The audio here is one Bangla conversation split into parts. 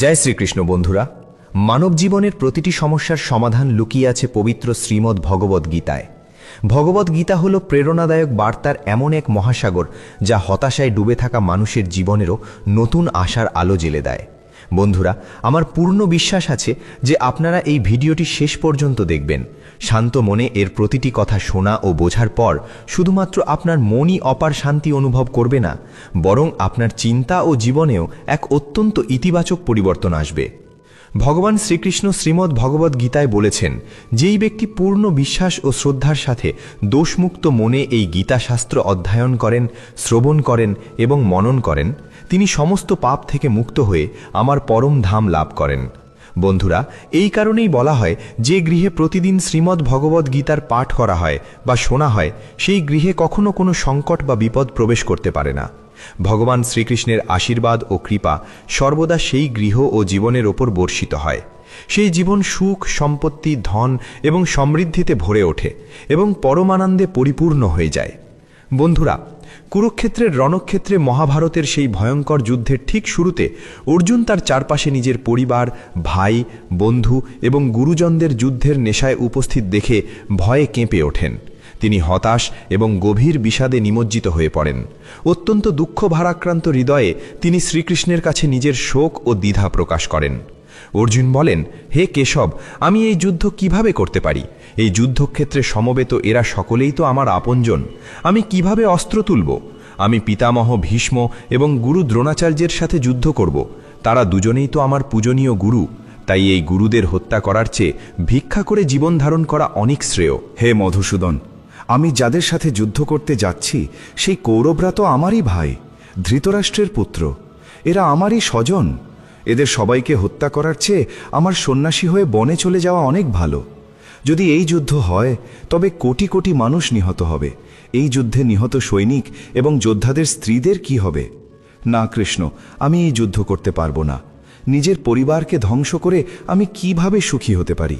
জয় শ্রীকৃষ্ণ বন্ধুরা। মানব জীবনের প্রতিটি সমস্যার সমাধান লুকিয়ে আছে পবিত্র শ্রীমদ্ ভগবদ্ গীতায়। ভগবদ্ গীতা হল প্রেরণাদায়ক বার্তার এমন এক মহাসাগর যা হতাশায় ডুবে থাকা মানুষের জীবনেরও নতুন আশার আলো জ্বেলে দেয়। বন্ধুরা, আমার পূর্ণ বিশ্বাস আছে যে আপনারা এই ভিডিওটি শেষ পর্যন্ত দেখবেন। শান্ত মনে এর প্রতিটি কথা শোনা ও বোঝার পর শুধুমাত্র আপনার মনই অপার শান্তি অনুভব করবে না, বরং আপনার চিন্তা ও জীবনেও এক অত্যন্ত ইতিবাচক পরিবর্তন আসবে। ভগবান শ্রীকৃষ্ণ শ্রীমদ্ ভগবদ্ গীতায় বলেছেন, যেই ব্যক্তি পূর্ণ বিশ্বাস ও শ্রদ্ধার সাথে দোষমুক্ত মনে এই গীতাশাস্ত্র অধ্যয়ন করেন, শ্রবণ করেন এবং মনন করেন, তিনি সমস্ত পাপ থেকে মুক্ত হয়ে আমার পরম ধাম লাভ করেন। বন্ধুরা, এই কারণেই বলা হয় যে গৃহে প্রতিদিন শ্রীমদ্ ভগবদ্ গীতার পাঠ করা হয় বা শোনা হয়, সেই গৃহে কখনো কোনো সংকট বা বিপদ প্রবেশ করতে পারে না। ভগবান শ্রীকৃষ্ণের আশীর্বাদ ও কৃপা সর্বদা সেই গৃহ ও জীবনের ওপর বর্ষিত হয়। সেই জীবন সুখ, সম্পত্তি, ধন এবং সমৃদ্ধিতে ভরে ওঠে এবং পরমানন্দে পরিপূর্ণ হয়ে যায়। বন্ধুরা, কুরুক্ষেত্রের রণক্ষেত্রে মহাভারতের সেই ভয়ঙ্কর যুদ্ধের ঠিক শুরুতে অর্জুন তার চারপাশে নিজের পরিবার, ভাই, বন্ধু এবং গুরুজনদের যুদ্ধের নেশায় উপস্থিত দেখে ভয়ে কেঁপে ওঠেন। তিনি হতাশ এবং গভীর বিষাদে নিমজ্জিত হয়ে পড়েন। অত্যন্ত দুঃখ ভারাক্রান্ত হৃদয়ে তিনি শ্রীকৃষ্ণের কাছে নিজের শোক ও দ্বিধা প্রকাশ করেন। অর্জুন বলেন, হে কেশব, আমি এই যুদ্ধ কিভাবে করতে পারি? এই যুদ্ধক্ষেত্রে সমবেত এরা সকলেই তো আমার আপনজন। আমি কিভাবে অস্ত্র তুলব? আমি পিতামহ ভীষ্ম এবং গুরু দ্রোণাচার্যের সাথে যুদ্ধ করব। তারা দুজনেই তো আমার পূজনীয় গুরু। তাই এই গুরুদের হত্যা করার চেয়ে ভিক্ষা করে জীবন ধারণ করা অনেক শ্রেয়। হে মধুসূদন, আমি যাদের সাথে যুদ্ধ করতে যাচ্ছি সেই কৌরবরা তো আমারই ভাই, ধৃতরাষ্ট্রের পুত্র। এরা আমারই স্বজন। এদের সবাইকে হত্যা করার চেয়ে আমার সন্ন্যাসী হয়ে বনে চলে যাওয়া অনেক ভালো। যদি এই যুদ্ধ হয় তবে কোটি কোটি মানুষ নিহত হবে। এই যুদ্ধে নিহত সৈনিক এবং যোদ্ধাদের স্ত্রীদের কি হবে? না কৃষ্ণ, আমি এই যুদ্ধ করতে পারবো না। নিজের পরিবারকে ধ্বংস করে আমি কিভাবে সুখী হতে পারি?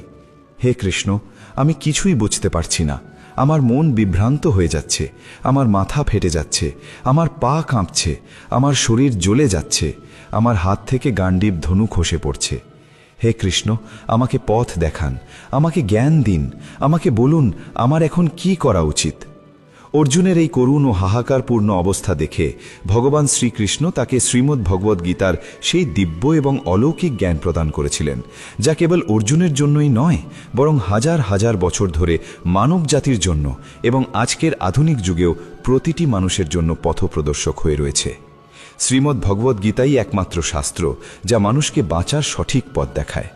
হে কৃষ্ণ, আমি কিছুই বুঝতে পারছি না। আমার মন বিভ্রান্ত হয়ে যাচ্ছে, আমার মাথা ফেটে যাচ্ছে, আমার পা কাঁপছে, আমার শরীর জ্বলে যাচ্ছে, আমার হাত থেকে গান্ডীব ধনু খসে পড়ছে। হে কৃষ্ণ, আমাকে পথ দেখান, আমাকে জ্ঞান দিন, আমাকে বলুন আমার এখন কি করা উচিত। অর্জুনের এই করুণ ও হাহাকারপূর্ণ অবস্থা দেখে ভগবান শ্রীকৃষ্ণ তাকে শ্রীমদ্ ভগবদ্ গীতার সেই দিব্য এবং অলৌকিক জ্ঞান প্রদান করেছিলেন, যা কেবল অর্জুনের জন্যই নয়, বরং হাজার হাজার বছর ধরে মানব জাতির জন্য এবং আজকের আধুনিক যুগেও প্রতিটি মানুষের জন্য পথপ্রদর্শক হয়ে রয়েছে। শ্রীমদ্ ভগবদ্ গীতাই একমাত্র শাস্ত্র যা মানুষকে বাঁচার সঠিক পথ দেখায়।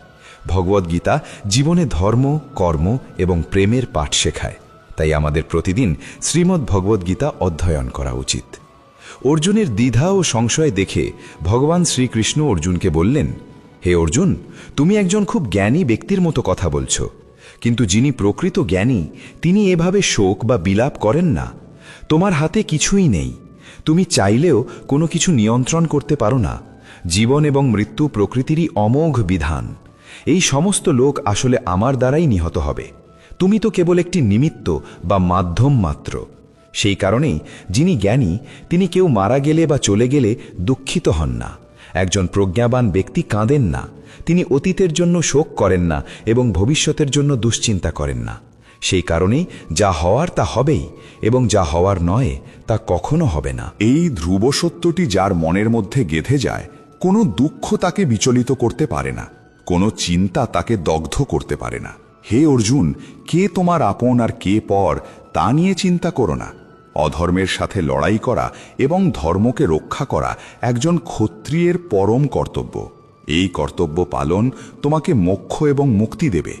ভগবদ্ গীতা জীবনে ধর্ম, কর্ম এবং প্রেমের পাঠ শেখায়। তাই আমাদের প্রতিদিন শ্রীমদ্ ভগবদ্ গীতা অধ্যয়ন করা উচিত। অর্জুনের দ্বিধা ও সংশয় দেখে ভগবান শ্রীকৃষ্ণ অর্জুনকে বললেন, হে অর্জুন, তুমি একজন খুব জ্ঞানী ব্যক্তির মতো কথা বলছো, কিন্তু যিনি প্রকৃত জ্ঞানী তিনি এভাবে শোক বা বিলাপ করেন না। তোমার হাতে কিছুই নেই। তুমি চাইলেও কোনো কিছু নিয়ন্ত্রণ করতে পারো না। জীবন এবং মৃত্যু প্রকৃতিরই অমোঘ বিধান। এই সমস্ত লোক আসলে আমার দ্বারাই নিহত হবে। তুমি তো কেবল একটি নিমিত্ত বা মাধ্যম মাত্র। সেই কারণেই যিনি জ্ঞানী তিনি কেউ মারা গেলে বা চলে গেলে দুঃখিত হন না। একজন প্রজ্ঞাবান ব্যক্তি কাঁদেন না। তিনি অতীতের জন্য শোক করেন না এবং ভবিষ্যতের জন্য দুশ্চিন্তা করেন না। সেই কারণেই যা হওয়ার তা হবেই এবং যা হওয়ার নয় তা কখনো হবে না। এই ধ্রুব সত্যটি যার মনের মধ্যে গেঁথে যায়, কোনো দুঃখ তাকে বিচলিত করতে পারে না, কোনো চিন্তা তাকে দগ্ধ করতে পারে না। হে অর্জুন, কে তোমার আপন আর কে পর তা নিয়ে চিন্তা করো না। অধর্মের সাথে লড়াই করা এবং ধর্মকে রক্ষা করা একজন ক্ষত্রিয়ের পরম কর্তব্য। এই কর্তব্য পালন তোমাকে মোক্ষ এবং মুক্তি দেবে।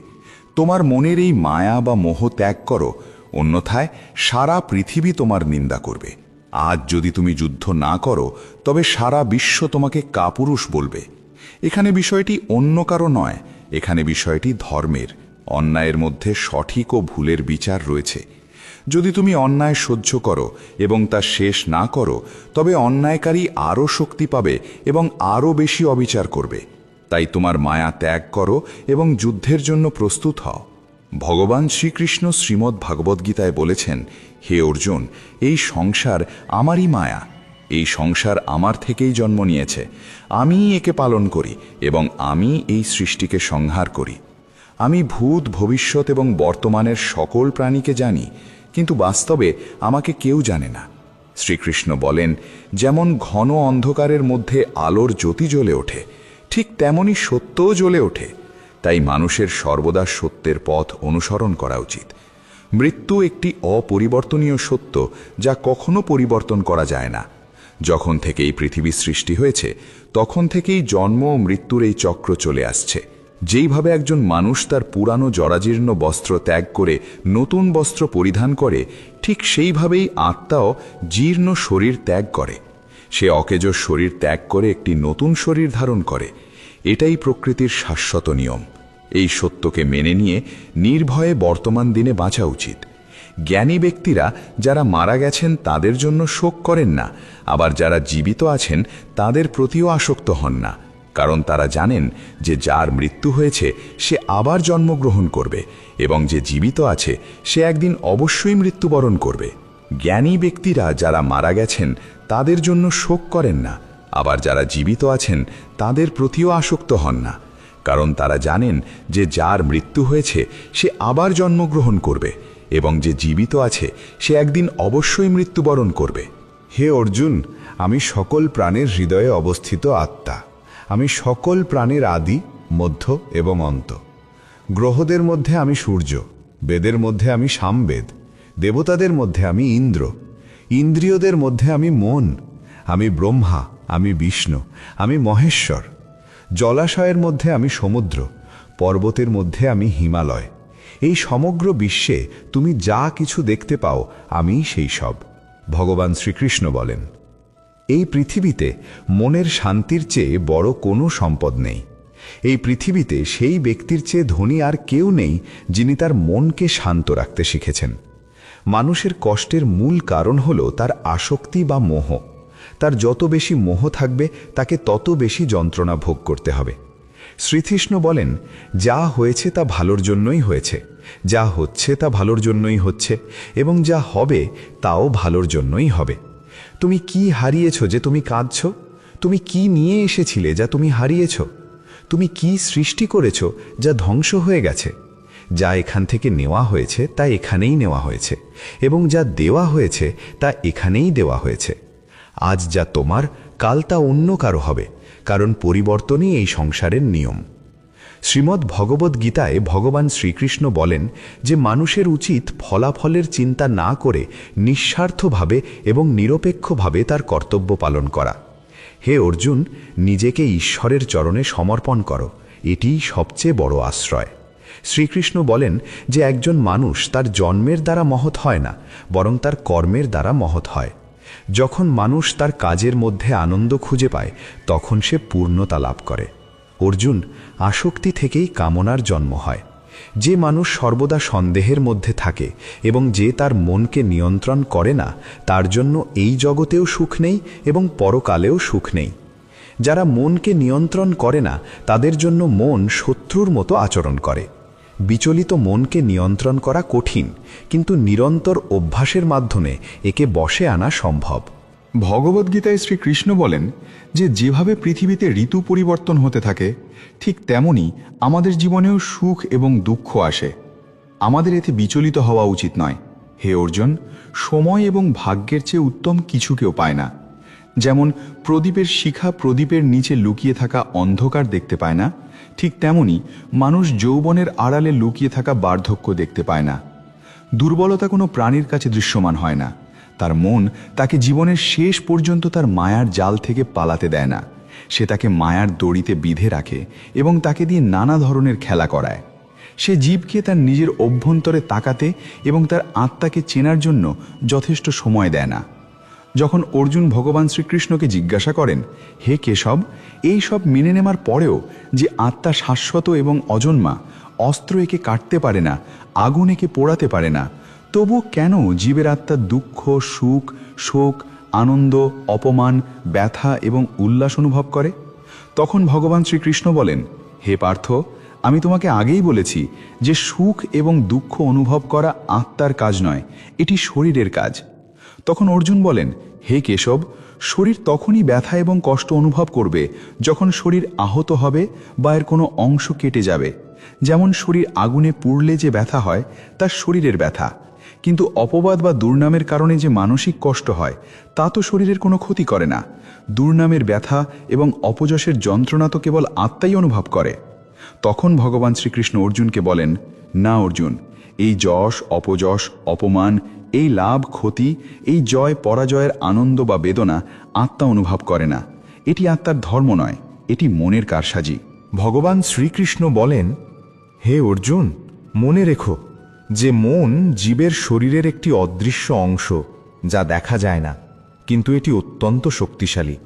তোমার মনের এই মায়া বা মোহ ত্যাগ করো, অন্যথায় সারা পৃথিবী তোমার নিন্দা করবে। আজ যদি তুমি যুদ্ধ না করো তবে সারা বিশ্ব তোমাকে কাপুরুষ বলবে। এখানে বিষয়টি অন্য কারো নয়, এখানে বিষয়টি ধর্মের। অন্যায়ের মধ্যে সঠিক ও ভুলের বিচার রয়েছে। যদি তুমি অন্যায় সহ্য করো এবং তা শেষ না করো তবে অন্যায়কারী আরও শক্তি পাবে এবং আরও বেশি অবিচার করবে। তাই তোমার মায়া ত্যাগ করো এবং যুদ্ধের জন্য প্রস্তুত হও। ভগবান শ্রীকৃষ্ণ শ্রীমদ্ ভাগবদ্গীতায় বলেছেন, হে অর্জুন, এই সংসার আমারই মায়া। এই সংসার আমার থেকেই জন্ম নিয়েছে, আমিই একে পালন করি এবং আমি এই সৃষ্টিকে সংহার করি। আমি ভূত, ভবিষ্যৎ এবং বর্তমানের সকল প্রাণীকে জানি, কিন্তু বাস্তবে আমাকে কেউ জানে না। শ্রীকৃষ্ণ বলেন, যেমন ঘন অন্ধকারের মধ্যে আলোর জ্যোতি জ্বলে ওঠে, ঠিক তেমনি সত্যও জ্বলে ওঠে। তাই মানুষের সর্বদা সত্যের পথ অনুসরণ করা উচিত। মৃত্যু একটি অপরিবর্তনীয় সত্য, যা কখনো পরিবর্তন করা যায় না। যখন থেকে এই পৃথিবী সৃষ্টি হয়েছে, তখন থেকেই জন্ম ও মৃত্যুর এই চক্র চলে আসছে। যেইভাবে একজন মানুষ তার পুরানো জরাজীর্ণ বস্ত্র ত্যাগ করে নতুন বস্ত্র পরিধান করে, ঠিক সেইভাবেই আত্মাও জীর্ণ শরীর ত্যাগ করে। সে অকেজ শরীর ত্যাগ করে একটি নতুন শরীর ধারণ করে। এটাই প্রকৃতির শাশ্বত নিয়ম। এই সত্যকে মেনে নিয়ে নির্ভয়ে বর্তমান দিনে বাঁচা উচিত। জ্ঞানী ব্যক্তিরা যারা মারা গেছেন তাদের জন্য শোক করেন না, আবার যারা জীবিত আছেন তাদের প্রতিও আসক্ত হন না, কারণ তারা জানেন যে যার মৃত্যু হয়েছে সে আবার জন্মগ্রহণ করবে এবং যে জীবিত আছে সে একদিন অবশ্যই মৃত্যুবরণ করবে। জ্ঞানী ব্যক্তিরা যারা মারা গেছেন তাদের জন্য শোক করেন না, আবার যারা জীবিত আছেন তাদের প্রতিও আসক্ত হন না, কারণ তারা জানেন যে যার মৃত্যু হয়েছে সে আবার জন্মগ্রহণ করবে এবং যে জীবিত আছে সে একদিন অবশ্যই মৃত্যুবরণ করবে। হে অর্জুন, আমি সকল প্রাণের হৃদয়ে অবস্থিত আত্মা। আমি সকল প্রাণের আদি, মধ্য এবং অন্ত। গ্রহদের মধ্যে আমি সূর্য, বেদের মধ্যে আমি সামবেদ, দেবতাদের মধ্যে আমি ইন্দ্র, ইন্দ্রিয়দের মধ্যে আমি মন, আমি ব্রহ্মা, আমি বিষ্ণু, আমি মহেশ্বর। জলাশয়ের মধ্যে আমি সমুদ্র, পর্বতের মধ্যে আমি হিমালয়। এই সমগ্র বিশ্বে তুমি যা কিছু দেখতে পাও আমিই সেই সব। ভগবান শ্রীকৃষ্ণ বলেন, এই পৃথিবীতে মনের শান্তির চেয়ে বড় কোনো সম্পদ নেই। এই পৃথিবীতে সেই ব্যক্তির চেয়ে ধনী আর কেউ নেই যিনি তার মনকে শান্ত রাখতে শিখেছেন। মানুষের কষ্টের মূল কারণ হল তার আসক্তি বা মোহ। তার যত বেশি মোহ থাকবে তাকে তত বেশি যন্ত্রণা ভোগ করতে হবে। শ্রীকৃষ্ণ বলেন, যা হয়েছে তা ভালোর জন্যই হয়েছে, যা হচ্ছে তা ভালোর জন্যই হচ্ছে, এবং যা হবে তাও ভালোর জন্যই হবে। তুমি কি হারিয়েছ যে তুমি কাঁদছ? তুমি কি নিয়ে এসেছিলে যা তুমি হারিয়েছ? তুমি কি সৃষ্টি করেছ যা ধ্বংস হয়ে গেছে? যা এখান থেকে নেওয়া হয়েছে তা এখানেই নেওয়া হয়েছে, এবং যা দেওয়া হয়েছে তা এখানেই দেওয়া হয়েছে। আজ যা তোমার, কাল তা অন্য কারো হবে, কারণ পরিবর্তনই এই সংসারের নিয়ম। শ্রীমদ্ ভগবদ্ গীতায় ভগবান শ্রীকৃষ্ণ বলেন যে মানুষের উচিত ফলাফলের চিন্তা না করে নিঃস্বার্থভাবে এবং নিরপেক্ষভাবে তার কর্তব্য পালন করা। হে অর্জুন, নিজেকে ঈশ্বরের চরণে সমর্পণ করো, এটিই সবচেয়ে বড় আশ্রয়। শ্রীকৃষ্ণ বলেন যে একজন মানুষ তার জন্মের দ্বারা মহৎ হয় না, বরং তার কর্মের দ্বারা মহৎ হয়। যখন মানুষ তার কাজের মধ্যে আনন্দ খুঁজে পায় তখন সে পূর্ণতা লাভ করে। অর্জুন, আসক্তি থেকেই কামনার জন্ম হয়। যে মানুষ সর্বদা সন্দেহের মধ্যে থাকে এবং যে তার মনকে নিয়ন্ত্রণ করে না, তার জন্য এই জগতেও সুখ নেই এবং পরকালেও সুখ নেই। যারা মনকে নিয়ন্ত্রণ করে না তাদের জন্য মন শত্রুর মতো আচরণ করে। বিচলিত মনকে নিয়ন্ত্রণ করা কঠিন, কিন্তু নিরন্তর অভ্যাসের মাধ্যমে একে বশে আনা সম্ভব। ভগবদ্গীতায় শ্রীকৃষ্ণ বলেন যে যেভাবে পৃথিবীতে ঋতু পরিবর্তন হতে থাকে, ঠিক তেমনি আমাদের জীবনেও সুখ এবং দুঃখ আসে। আমাদের এতে বিচলিত হওয়া উচিত নয়। হে অর্জুন, সময় এবং ভাগ্যের চেয়ে উত্তম কিছু কেউ পায় না। যেমন প্রদীপের শিখা প্রদীপের নিচে লুকিয়ে থাকা অন্ধকার দেখতে পায় না, ঠিক তেমনি মানুষ যৌবনের আড়ালে লুকিয়ে থাকা বার্ধক্য দেখতে পায় না। দুর্বলতা কোনো প্রাণীর কাছে দৃশ্যমান হয় না। তার মন তাকে জীবনের শেষ পর্যন্ত তার মায়ার জাল থেকে পালাতে দেয় না। সে তাকে মায়ার দড়িতে বিধে রাখে এবং তাকে দিয়ে নানা ধরনের খেলা করায়। সে জীবকে তার নিজের অভ্যন্তরে তাকাতে এবং তার আত্মাকে চেনার জন্য যথেষ্ট সময় দেয় না। যখন অর্জুন ভগবান শ্রীকৃষ্ণকে জিজ্ঞাসা করেন, হে কেশব, এই সব মেনে নেওয়ার পরেও যে আত্মা শাশ্বত এবং অজন্মা, অস্ত্র একে কাটতে পারে না, আগুন একে পোড়াতে পারে না, তবু কেন জীবের আত্মার দুঃখ, সুখ, শোক, আনন্দ, অপমান, ব্যথা এবং উল্লাস অনুভব করে? তখন ভগবান শ্রীকৃষ্ণ বলেন, হে পার্থ, আমি তোমাকে আগেই বলেছি যে সুখ এবং দুঃখ অনুভব করা আত্মার কাজ নয়, এটি শরীরের কাজ। তখন অর্জুন বলেন, হে কেশব, শরীর তখনই ব্যথা এবং কষ্ট অনুভব করবে যখন শরীর আহত হবে বা এর কোনো অংশ কেটে যাবে। যেমন শরীর আগুনে পুড়লে যে ব্যথা হয় তা শরীরের ব্যথা, কিন্তু অপবাদ বা দুর্নামের কারণে যে মানসিক কষ্ট হয় তা তো শরীরের কোনো ক্ষতি করে না। দুর্নামের ব্যথা এবং অপযশের যন্ত্রণা তো কেবল আত্মাই অনুভব করে। তখন ভগবান শ্রীকৃষ্ণ অর্জুনকে বলেন, না অর্জুন, এই যশ, অপযশ, অপমান, এই লাভ ক্ষতি, এই জয় পরাজয়ের আনন্দ বা বেদনা আত্মা অনুভব করে না। এটি আত্মার ধর্ম নয়, এটি মনের কারসাজি। ভগবান শ্রীকৃষ্ণ বলেন, হে অর্জুন, মনে রেখো যে মন জীবের শরীরের একটি অদৃশ্য অংশ, যা দেখা যায় না, কিন্তু এটি অত্যন্ত শক্তিশালী।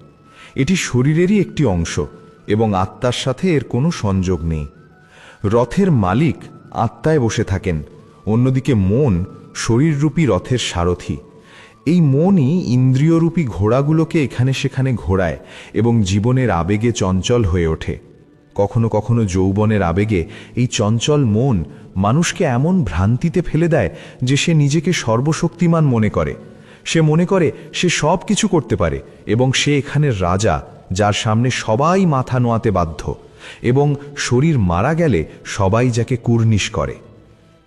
এটি শরীরেরই একটি অংশ এবং আত্মার সাথে এর কোনো সংযোগ নেই। রথের মালিক আত্মায় বসে থাকেন, অন্যদিকে মন শরীররূপী রথের সারথি। এই মনই ইন্দ্রিয়রূপী ঘোড়াগুলোকে এখানে সেখানে ঘোরায় এবং জীবনের আবেগে চঞ্চল হয়ে ওঠে। কখনো কখনো যৌবনের আবেগে এই চঞ্চল মন মানুষকে এমন ভ্রান্তিতে ফেলে দেয় যে সে নিজেকে সর্বশক্তিমান মনে করে। সে মনে করে সে সব কিছু করতে পারে এবং সে এখানের রাজা, যার সামনে সবাই মাথা নোয়াতে বাধ্য, এবং শরীর মারা গেলে সবাই যাকে কুর্নিশ করে।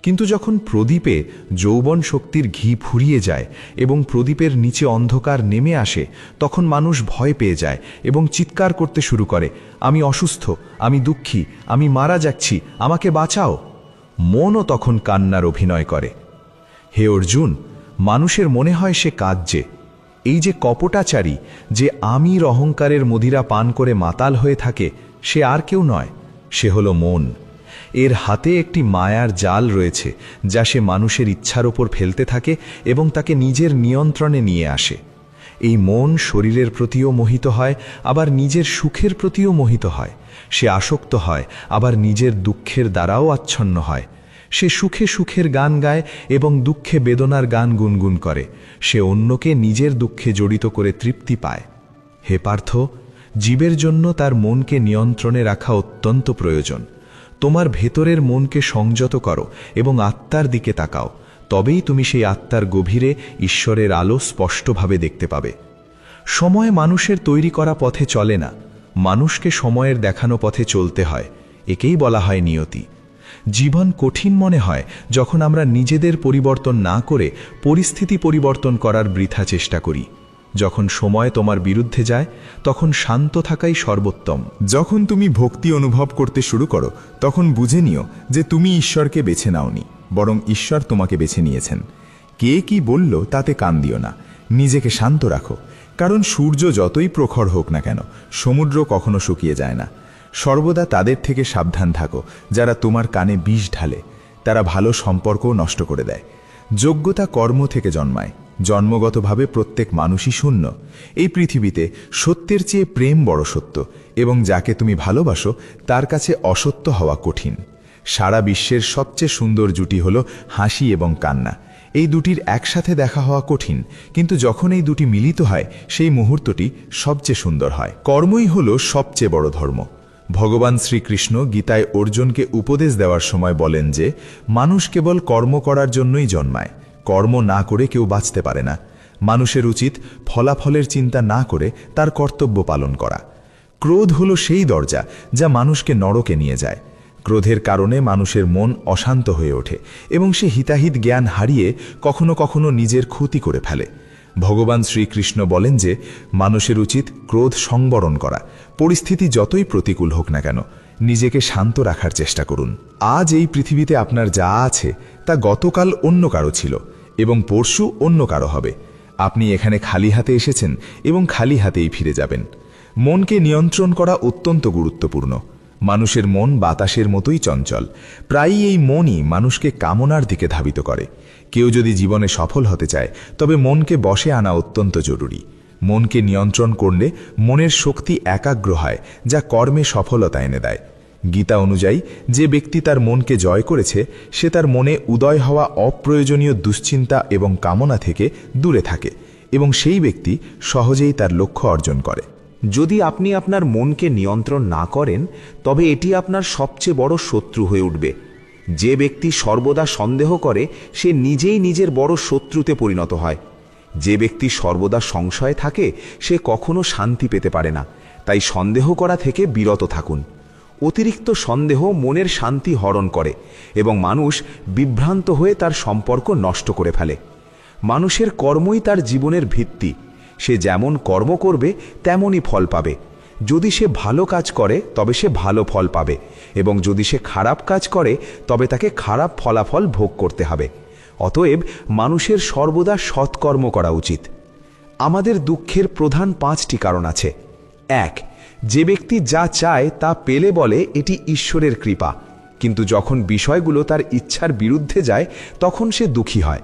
কিন্তু যখন প্রদীপে যৌবন শক্তির ঘি ফুরিয়ে যায় এবং প্রদীপের নিচে অন্ধকার নেমে আসে, তখন মানুষ ভয় পেয়ে যায় এবং চিৎকার করতে শুরু করে, আমি অসুস্থ, আমি দুঃখী, আমি মারা যাচ্ছি, আমাকে বাঁচাও। মনও তখন কান্নার অভিনয় করে। হে অর্জুন, মানুষের মনে হয় সে কাঁদছে। এই যে কপটাচারী, যে আমির অহংকারের মদিরা পান করে মাতাল হয়ে থাকে, সে আর কেউ নয়, সে হলো মন। এর হাতে একটি মায়ার জাল রয়েছে, যা সে মানুষের ইচ্ছার ওপর ফেলতে থাকে এবং তাকে নিজের নিয়ন্ত্রণে নিয়ে আসে। এই মন শরীরের প্রতিও মোহিত হয়, আবার নিজের সুখের প্রতিও মোহিত হয়। সে আসক্ত হয়, আবার নিজের দুঃখের দ্বারাও আচ্ছন্ন হয়। সে সুখে সুখের গান গায় এবং দুঃখে বেদনার গান গুনগুন করে। সে অন্যকে নিজের দুঃখে জড়িত করে তৃপ্তি পায়। হে পার্থ, জীবের জন্য তার মনকে নিয়ন্ত্রণে রাখা অত্যন্ত প্রয়োজন। তোমার ভেতরের মনকে সংযত করো এবং আত্মার দিকে তাকাও, তবেই তুমি সেই আত্মার গভীরে ঈশ্বরের আলো স্পষ্টভাবে দেখতে পাবে। সময় মানুষের তৈরি করা পথে চলে না, মানুষকে সময়ের দেখানো পথে চলতে হয়। একেই বলা হয় নিয়তি। জীবন কঠিন মনে হয় যখন আমরা নিজেদের পরিবর্তন না করে পরিস্থিতি পরিবর্তন করার বৃথা চেষ্টা করি। যখন সময় তোমার বিরুদ্ধে যায়, তখন শান্ত থাকাই সর্বোত্তম। যখন তুমি ভক্তি অনুভব করতে শুরু করো, তখন বুঝে নিও যে তুমি ঈশ্বরকে বেছে নাওনি, বরং ঈশ্বর তোমাকে বেছে নিয়েছেন। কে কি বলল তাতে কান দিও না, নিজেকে শান্ত রাখো। কারণ সূর্য যতই প্রখর হোক না কেন, সমুদ্র কখনো শুকিয়ে যায় না। সর্বদা তাদের থেকে সাবধান থাকো যারা তোমার কানে বিষ ঢালে। তারা ভালো সম্পর্কও নষ্ট করে দেয়। যোগ্যতা কর্ম থেকে জন্মায়। জন্মগতভাবে প্রত্যেক মানুষই শূন্য। এই পৃথিবীতে সত্যের চেয়ে প্রেম বড় সত্য, এবং যাকে তুমি ভালোবাসো তার কাছে অসত্য হওয়া কঠিন। সারা বিশ্বের সবচেয়ে সুন্দর জুটি হলো হাসি এবং কান্না। এই দুটির একসাথে দেখা হওয়া কঠিন, কিন্তু যখন এই দুটি মিলিত হয় সেই মুহূর্তটি সবচেয়ে সুন্দর হয়। কর্মই হলো সবচেয়ে বড় ধর্ম। ভগবান শ্রীকৃষ্ণ গীতায় অর্জুনকে উপদেশ দেওয়ার সময় বলেন যে মানুষ কেবল কর্ম করার জন্যই জন্মায়, কর্ম না করে কেউ বাঁচতে পারে না। মানুষের উচিত ফলাফলের চিন্তা না করে তার কর্তব্য পালন করা। ক্রোধ হলো সেই দরজা যা মানুষকে নরকে নিয়ে যায়। ক্রোধের কারণে মানুষের মন অশান্ত হয়ে ওঠে এবং সে হিতাহিত জ্ঞান হারিয়ে কখনো কখনো নিজের ক্ষতি করে ফেলে। ভগবান শ্রীকৃষ্ণ বলেন যে মানুষের উচিত ক্রোধ সংবরণ করা। পরিস্থিতি যতই প্রতিকূল হোক না কেন, নিজেকে শান্ত রাখার চেষ্টা করুন। আজ এই পৃথিবীতে আপনার যা আছে তা গতকাল অন্য কারো ছিল এবং পরশু অন্য কারো হবে। আপনি এখানে খালি হাতে এসেছেন এবং খালি হাতেই ফিরে যাবেন। মনকে নিয়ন্ত্রণ করা অত্যন্ত গুরুত্বপূর্ণ। মানুষের মন বাতাসের মতোই চঞ্চল। প্রায়ই এই মনই মানুষকে কামনার দিকে ধাবিত করে। কেউ যদি জীবনে সফল হতে চায়, তবে মনকে বশে আনা অত্যন্ত জরুরি। মনকে নিয়ন্ত্রণ করলে মনের শক্তি একাগ্র হয়, যা কর্মে সফলতা এনে দেয়। গীতা অনুযায়ী যে ব্যক্তি তার মনকে জয় করেছে, সে তার মনে উদয় হওয়া অপ্রয়োজনীয় দুশ্চিন্তা এবং কামনা থেকে দূরে থাকে এবং সেই ব্যক্তি সহজেই তার লক্ষ্য অর্জন করে। যদি আপনি আপনার মনকে নিয়ন্ত্রণ না করেন, তবে এটি আপনার সবচেয়ে বড় শত্রু হয়ে উঠবে। যে ব্যক্তি সর্বদা সন্দেহ করে, সে নিজেই নিজের বড় শত্রুতে পরিণত হয়। যে ব্যক্তি সর্বদা সংশয়ে থাকে সে কখনো শান্তি পেতে পারে না, তাই সন্দেহ করা থেকে বিরত থাকুন। অতিরিক্ত সন্দেহ মনের শান্তি হরণ করে এবং মানুষ বিভ্রান্ত হয়ে তার সম্পর্ক নষ্ট করে ফেলে। মানুষের কর্মই তার জীবনের ভিত্তি। সে যেমন কর্ম করবে তেমনই ফল পাবে। যদি সে ভালো কাজ করে তবে সে ভালো ফল পাবে, এবং যদি সে খারাপ কাজ করে তবে তাকে খারাপ ফলাফল ভোগ করতে হবে। অতএব মানুষের সর্বদা সৎকর্ম করা উচিত। আমাদের দুঃখের প্রধান 5টি কারণ আছে। 1. যে ব্যক্তি যা চায় তা পেলে বলে এটি ঈশ্বরের কৃপা, কিন্তু যখন বিষয়গুলো তার ইচ্ছার বিরুদ্ধে যায় তখন সে দুঃখী হয়।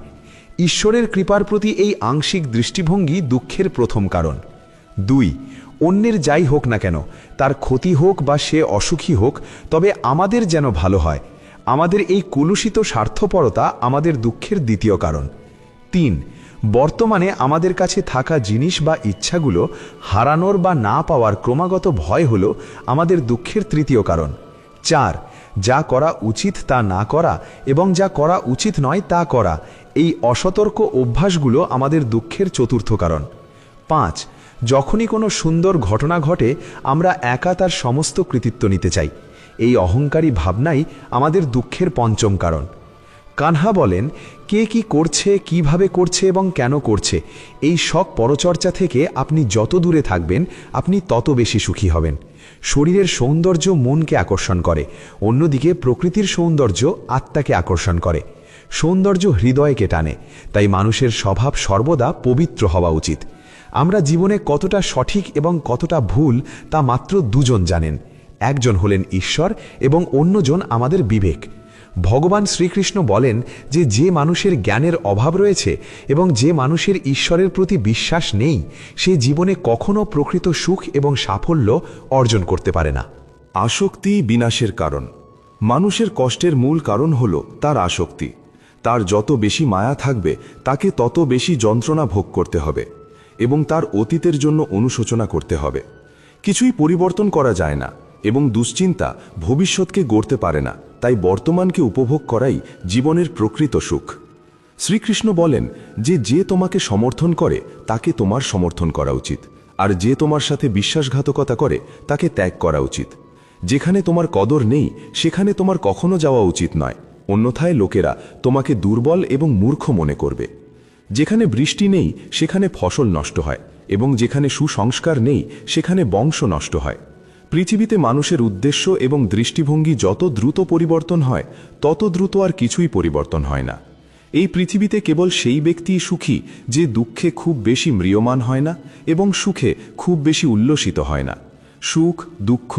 ঈশ্বরের কৃপার প্রতি এই আংশিক দৃষ্টিভঙ্গি দুঃখের প্রথম কারণ। 2. অন্যের যাই হোক না কেন, তার ক্ষতি হোক বা সে অসুখী হোক, তবে আমাদের যেন ভালো হয়। আমাদের এই কলুষিত স্বার্থপরতা আমাদের দুঃখের দ্বিতীয় কারণ। 3. বর্তমানে আমাদের কাছে থাকা জিনিস বা ইচ্ছাগুলো হারানোর বা না পাওয়ার ক্রমাগত ভয় হলো আমাদের দুঃখের তৃতীয় কারণ। 4. যা করা উচিত তা না করা এবং যা করা উচিত নয় তা করা, এই অসতর্ক অভ্যাসগুলো আমাদের দুঃখের চতুর্থ কারণ। 5. যখনই কোনো সুন্দর ঘটনা ঘটে আমরা একা তার সমস্ত কৃতিত্ব নিতে চাই। এই অহংকারী ভাবনাই আমাদের দুঃখের পঞ্চম কারণ। কানহা বলেন, কে কি করছে, কিভাবে করছে এবং কেন করছে, এই সব পরচর্চা থেকে আপনি যত দূরে থাকবেন আপনি তত বেশি সুখী হবেন। শরীরের সৌন্দর্য মনকে আকর্ষণ করে, অন্যদিকে প্রকৃতির সৌন্দর্য আত্মাকে আকর্ষণ করে। সৌন্দর্য হৃদয়কে টানে, তাই মানুষের স্বভাব সর্বদা পবিত্র হওয়া উচিত। আমরা জীবনে কতটা সঠিক এবং কতটা ভুল তা মাত্র দুজন জানেন। একজন হলেন ঈশ্বর এবং অন্যজন আমাদের বিবেক। ভগবান শ্রীকৃষ্ণ বলেন যে মানুষের জ্ঞানের অভাব রয়েছে এবং যে মানুষের ঈশ্বরের প্রতি বিশ্বাস নেই, সে জীবনে কখনো প্রকৃত সুখ এবং সাফল্য অর্জন করতে পারে না। আসক্তি বিনাশের কারণ। মানুষের কষ্টের মূল কারণ হল তার আসক্তি। তার যত বেশি মায়া থাকবে তাকে তত বেশি যন্ত্রণা ভোগ করতে হবে এবং তার অতীতের জন্য অনুশোচনা করতে হবে। কিছুই পরিবর্তন করা যায় না এবং দুশ্চিন্তা ভবিষ্যৎকে গড়তে পারে না, তাই বর্তমানকে উপভোগ করাই জীবনের প্রকৃত সুখ। শ্রীকৃষ্ণ বলেন যে তোমাকে সমর্থন করে তাকে তোমার সমর্থন করা উচিত, আর যে তোমার সাথে বিশ্বাসঘাতকতা করে তাকে ত্যাগ করা উচিত। যেখানে তোমার কদর নেই সেখানে তোমার কখনো যাওয়া উচিত নয়, অন্যথায় লোকেরা তোমাকে দুর্বল এবং মূর্খ মনে করবে। যেখানে বৃষ্টি নেই সেখানে ফসল নষ্ট হয় এবং যেখানে সুসংস্কার নেই সেখানে বংশ নষ্ট হয়। পৃথিবীতে মানুষের উদ্দেশ্য এবং দৃষ্টিভঙ্গি যত দ্রুত পরিবর্তন হয় তত দ্রুত আর কিছুই পরিবর্তন হয় না। এই পৃথিবীতে কেবল সেই ব্যক্তিই সুখী যে দুঃখে খুব বেশি ম্রিয়মান হয় না এবং সুখে খুব বেশি উল্লসিত হয় না। সুখ, দুঃখ,